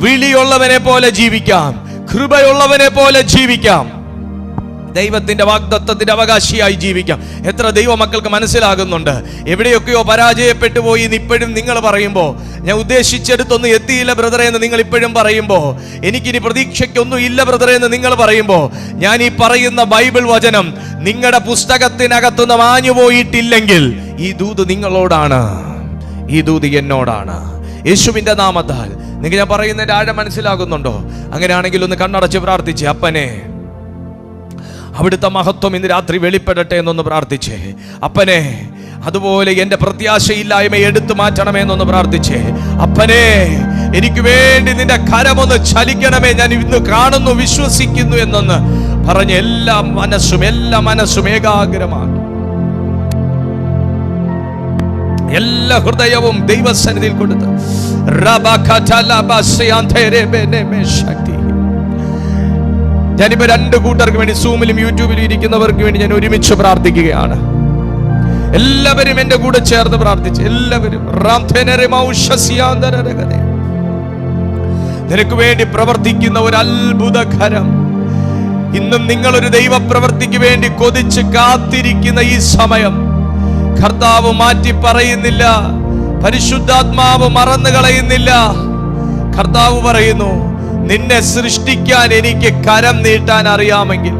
വിളിയുള്ളവനെ പോലെ ജീവിക്കാം, കൃപയുള്ളവനെ പോലെ ജീവിക്കാം, ദൈവത്തിന്റെ വാഗ്ദത്തത്തിന്റെ അവകാശിയായി ജീവിക്കാം. എത്ര ദൈവമക്കൾക്ക് മനസ്സിലാകുന്നുണ്ട്? എവിടെയൊക്കെയോ പരാജയപ്പെട്ടു പോയി എന്ന് ഇപ്പോഴും നിങ്ങൾ പറയുമ്പോൾ, ഞാൻ ഉദ്ദേശിച്ചെടുത്തൊന്നും എത്തിയില്ല ബ്രദറെ എന്ന് നിങ്ങൾ ഇപ്പോഴും പറയുമ്പോൾ, എനിക്കിനി പ്രതീക്ഷയ്ക്കൊന്നും ഇല്ല ബ്രദറെ എന്ന് നിങ്ങൾ പറയുമ്പോൾ, ഞാൻ ഈ പറയുന്ന ബൈബിൾ വചനം നിങ്ങളുടെ പുസ്തകത്തിനകത്തുനിന്ന് മാഞ്ഞു പോയിട്ടില്ലെങ്കിൽ ഈ ദൂത് നിങ്ങളോടാണ്, ഈ ദൂത് എന്നോടാണ്. യേശുവിന്റെ നാമത്താൽ നിങ്ങൾ ഞാൻ പറയുന്നതിന്റെ ആഴം മനസ്സിലാകുന്നുണ്ടോ? അങ്ങനെയാണെങ്കിൽ ഒന്ന് കണ്ണടച്ച് പ്രാർത്ഥിച്ചേ. അപ്പനെ, അവിടുത്തെ മഹത്വം ഇന്ന് രാത്രി വെളിപ്പെടട്ടെ എന്നൊന്ന് പ്രാർത്ഥിച്ചേ. അപ്പനെ, അതുപോലെ എൻ്റെ പ്രത്യാശയില്ലായ്മ എടുത്തു മാറ്റണമേ എന്നൊന്ന് പ്രാർത്ഥിച്ചേ. അപ്പനെ, എനിക്ക് വേണ്ടി നിന്റെ കരമൊന്ന് ചലിക്കണമേ, ഞാൻ ഇന്ന് കാണുന്നു വിശ്വസിക്കുന്നു എന്നൊന്ന് പറഞ്ഞ് എല്ലാ മനസ്സും ഏകാഗ്രമാക്കി, എല്ലാ ഹൃദയവും ദൈവസന്നിധിയിൽ കൊടുത്ത് ഞാനിപ്പോ രണ്ട് കൂട്ടർക്ക് വേണ്ടി, സൂമിലും യൂട്യൂബിലും ഇരിക്കുന്നവർക്ക് വേണ്ടി ഞാൻ ഒരുമിച്ച് പ്രാർത്ഥിക്കുകയാണ്. എല്ലാവരും എന്റെ കൂടെ ചേർന്ന് പ്രാർത്ഥിച്ച്, എല്ലാവരും നിനക്ക് വേണ്ടി പ്രവർത്തിക്കുന്ന ഒരു അത്ഭുതകരം ഇന്നും നിങ്ങളൊരു ദൈവപ്രവർത്തിക്ക് വേണ്ടി കൊതിച്ച് കാത്തിരിക്കുന്ന ഈ സമയം കർത്താവ് മാറ്റി പറയുന്നില്ല, പരിശുദ്ധാത്മാവ് മറന്നു കളയുന്നില്ല. കർത്താവ് പറയുന്നു, നിന്നെ സൃഷ്ടിക്കാൻ എനിക്ക് കരം നീട്ടാൻ അറിയാമെങ്കിൽ,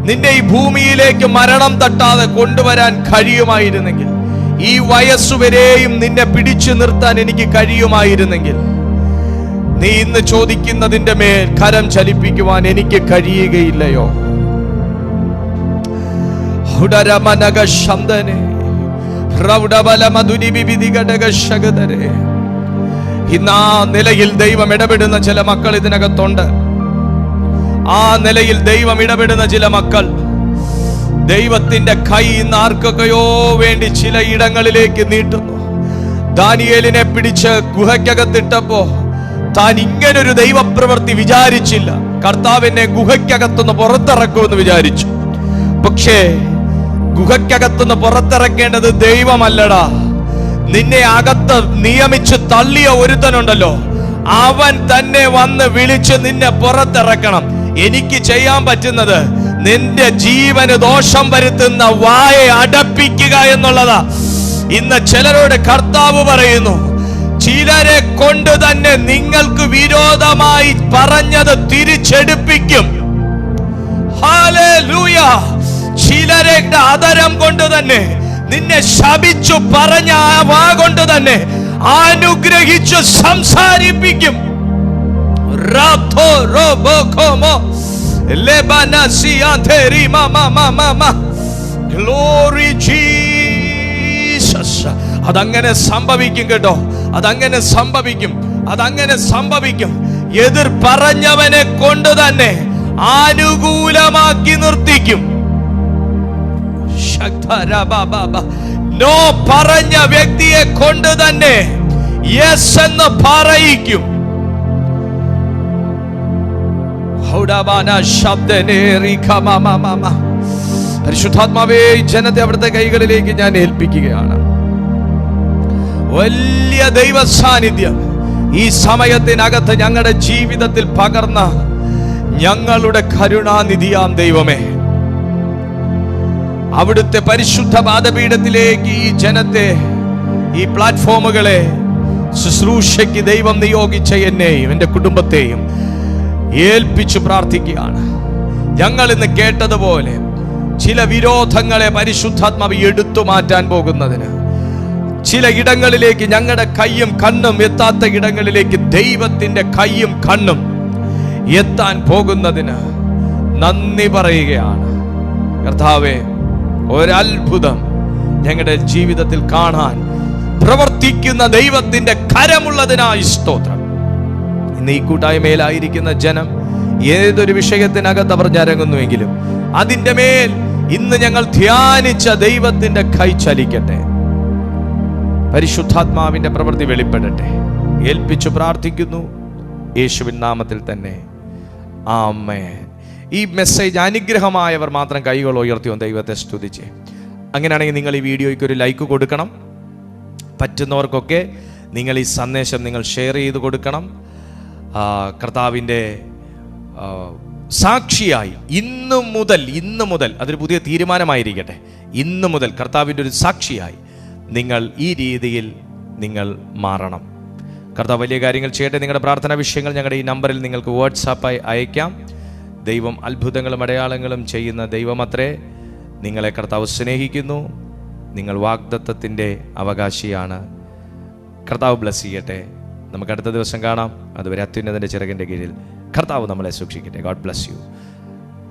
നിന്നെ ഈ ഭൂമിയിലേക്ക് മരണം തട്ടാതെ കൊണ്ടുവരാൻ കഴിയുമായിരുന്നെങ്കിൽ, ഈ വയസ്സുവരെയും നിന്നെ പിടിച്ചു നിർത്താൻ എനിക്ക് കഴിയുമായിരുന്നെങ്കിൽ, നീ ഇന്ന് ചോദിക്കുന്നതിന്റെ മേൽ കരം ചലിപ്പിക്കുവാൻ എനിക്ക് കഴിയുകയില്ലയോ? ഇന്ന് ആ നിലയിൽ ദൈവം ഇടപെടുന്ന ചില മക്കൾ ഇതിനകത്തുണ്ട്. ആ നിലയിൽ ദൈവം ഇടപെടുന്ന ചില മക്കൾ, ദൈവത്തിന്റെ കൈ ഇന്ന് ആർക്കൊക്കെയോ വേണ്ടി ചില ഇടങ്ങളിലേക്ക് നീട്ടുന്നു. ദാനിയേലിനെ പിടിച്ച് ഗുഹയ്ക്കകത്തിട്ടപ്പോ താൻ ഇങ്ങനൊരു ദൈവപ്രവൃത്തി വിചാരിച്ചില്ല. കർത്താവിനെ ഗുഹയ്ക്കകത്തുനിന്ന് പുറത്തിറക്കുമെന്ന് വിചാരിച്ചു. പക്ഷേ ഗുഹയ്ക്കകത്തുനിന്ന് പുറത്തിറക്കേണ്ടത് ദൈവമല്ലടാ, നിന്നെ അകത്ത് നിയമിച്ച് തള്ളിയ ഒരുത്തനുണ്ടല്ലോ, അവൻ തന്നെ വന്ന് വിളിച്ച് നിന്നെ പുറത്തിറക്കണം. എനിക്ക് ചെയ്യാൻ പറ്റുന്നത് നിന്റെ ജീവന് ദോഷം വരുത്തുന്ന വായെ അടപ്പിക്കുക എന്നുള്ളതാ. ഇന്ന് ചിലരോട് കർത്താവ് പറയുന്നു, ചിലരെ കൊണ്ട് തന്നെ നിങ്ങൾക്ക് വിരോധമായി പറഞ്ഞത് തിരിച്ചെടുപ്പിക്കും. ഹല്ലേലൂയ. ചിലരെ ആദരം കൊണ്ട് തന്നെ നിന്നെ ശപിച്ചു പറഞ്ഞ ആ വാ കൊണ്ട് തന്നെ അനുഗ്രഹിച്ചു സംസാരിപ്പിക്കും. അതങ്ങനെ സംഭവിക്കും കേട്ടോ, അതങ്ങനെ സംഭവിക്കും. എതിർ പറഞ്ഞവനെ കൊണ്ട് തന്നെ അനുകൂലമാക്കി നിർത്തിക്കും. നോ പറഞ്ഞ വ്യക്തിയെ കൊണ്ട് തന്നെ യെസ് എന്ന് പറയിക്കും. പരിശുദ്ധാത്മാവേ, ജനത്തെ അവിടുത്തെ കൈകളിലേക്ക് ഞാൻ ഏൽപ്പിക്കുകയാണ്. വലിയ ദൈവ സാന്നിധ്യം ഈ സമയത്തിനകത്ത് ഞങ്ങളുടെ ജീവിതത്തിൽ പകർന്ന ഞങ്ങളുടെ കരുണാനിധിയാം ദൈവമേ, അവിടുത്തെ പരിശുദ്ധ പാദപീഠത്തിലേക്ക് ഈ ജനത്തെ, ഈ പ്ലാറ്റ്ഫോമുകളെ ശുശ്രൂഷയ്ക്ക് ദൈവം നിയോഗിച്ച എന്നെയും എൻ്റെ കുടുംബത്തെയും ഏൽപ്പിച്ചു പ്രാർത്ഥിക്കുകയാണ്. ഞങ്ങൾ ഇന്ന് കേട്ടതുപോലെ ചില വിരോധങ്ങളെ പരിശുദ്ധാത്മാവ് എടുത്തു മാറ്റാൻ പോകുന്നതിന്, ചില ഇടങ്ങളിലേക്ക് ഞങ്ങളുടെ കയ്യും കണ്ണും എത്താത്ത ഇടങ്ങളിലേക്ക് ദൈവത്തിന്റെ കയ്യും കണ്ണും എത്താൻ പോകുന്നതിന് നന്ദി പറയുകയാണ്. കർത്താവേ, ഒരത്ഭുതം ഞങ്ങളുടെ ജീവിതത്തിൽ കാണാൻ പ്രവർത്തിക്കുന്ന ദൈവത്തിന്റെ കരമുള്ളതിനായി സ്തോത്രം. ഇന്ന് ഈ കൂട്ടായ്മയിലായിരിക്കുന്ന ജനം ഏതൊരു വിഷയത്തിനകത്ത് അവർ ഞരങ്ങുന്നുവെങ്കിലും അതിൻ്റെ മേൽ ഇന്ന് ഞങ്ങൾ ധ്യാനിച്ച ദൈവത്തിന്റെ കൈ ചലിക്കട്ടെ. പരിശുദ്ധാത്മാവിൻ്റെ പ്രവൃത്തി വെളിപ്പെടട്ടെ. ഏൽപ്പിച്ചു പ്രാർത്ഥിക്കുന്നു യേശുവിൻ നാമത്തിൽ തന്നെ, ആമേൻ. ഈ മെസ്സേജ് അനുഗ്രഹമായവർ മാത്രം കൈകൾ ഉയർത്തിയോ ദൈവത്തെ സ്തുതിച്ച്. അങ്ങനെയാണെങ്കിൽ നിങ്ങൾ ഈ വീഡിയോയ്ക്ക് ഒരു ലൈക്ക് കൊടുക്കണം. പറ്റുന്നവർക്കൊക്കെ നിങ്ങൾ ഈ സന്ദേശം നിങ്ങൾ ഷെയർ ചെയ്ത് കൊടുക്കണം. കർത്താവിൻ്റെ സാക്ഷിയായി ഇന്നു മുതൽ അതൊരു പുതിയ തീരുമാനമായിരിക്കട്ടെ. ഇന്നു മുതൽ കർത്താവിൻ്റെ ഒരു സാക്ഷിയായി നിങ്ങൾ ഈ രീതിയിൽ നിങ്ങൾ മാറണം. കർത്താവ് വലിയ കാര്യങ്ങൾ ചെയ്യട്ടെ. നിങ്ങളുടെ പ്രാർത്ഥനാ വിഷയങ്ങൾ ഞങ്ങളുടെ ഈ നമ്പറിൽ നിങ്ങൾക്ക് വാട്സാപ്പായി അയക്കാം. ദൈവം അത്ഭുതങ്ങളും അടയാളങ്ങളും ചെയ്യുന്ന ദൈവമത്രേ. നിങ്ങളെ കർത്താവ് സ്നേഹിക്കുന്നു. നിങ്ങൾ വാഗ്ദത്തത്തിൻ്റെ അവകാശിയാണ്. കർത്താവ് ബ്ലസ് ചെയ്യട്ടെ. നമുക്ക് അടുത്ത ദിവസം കാണാം. അതുവരെ അത്യുന്നതൻ്റെ ചിറകിൻ്റെ കീഴിൽ കർത്താവ് നമ്മളെ സൂക്ഷിക്കട്ടെ. God bless you.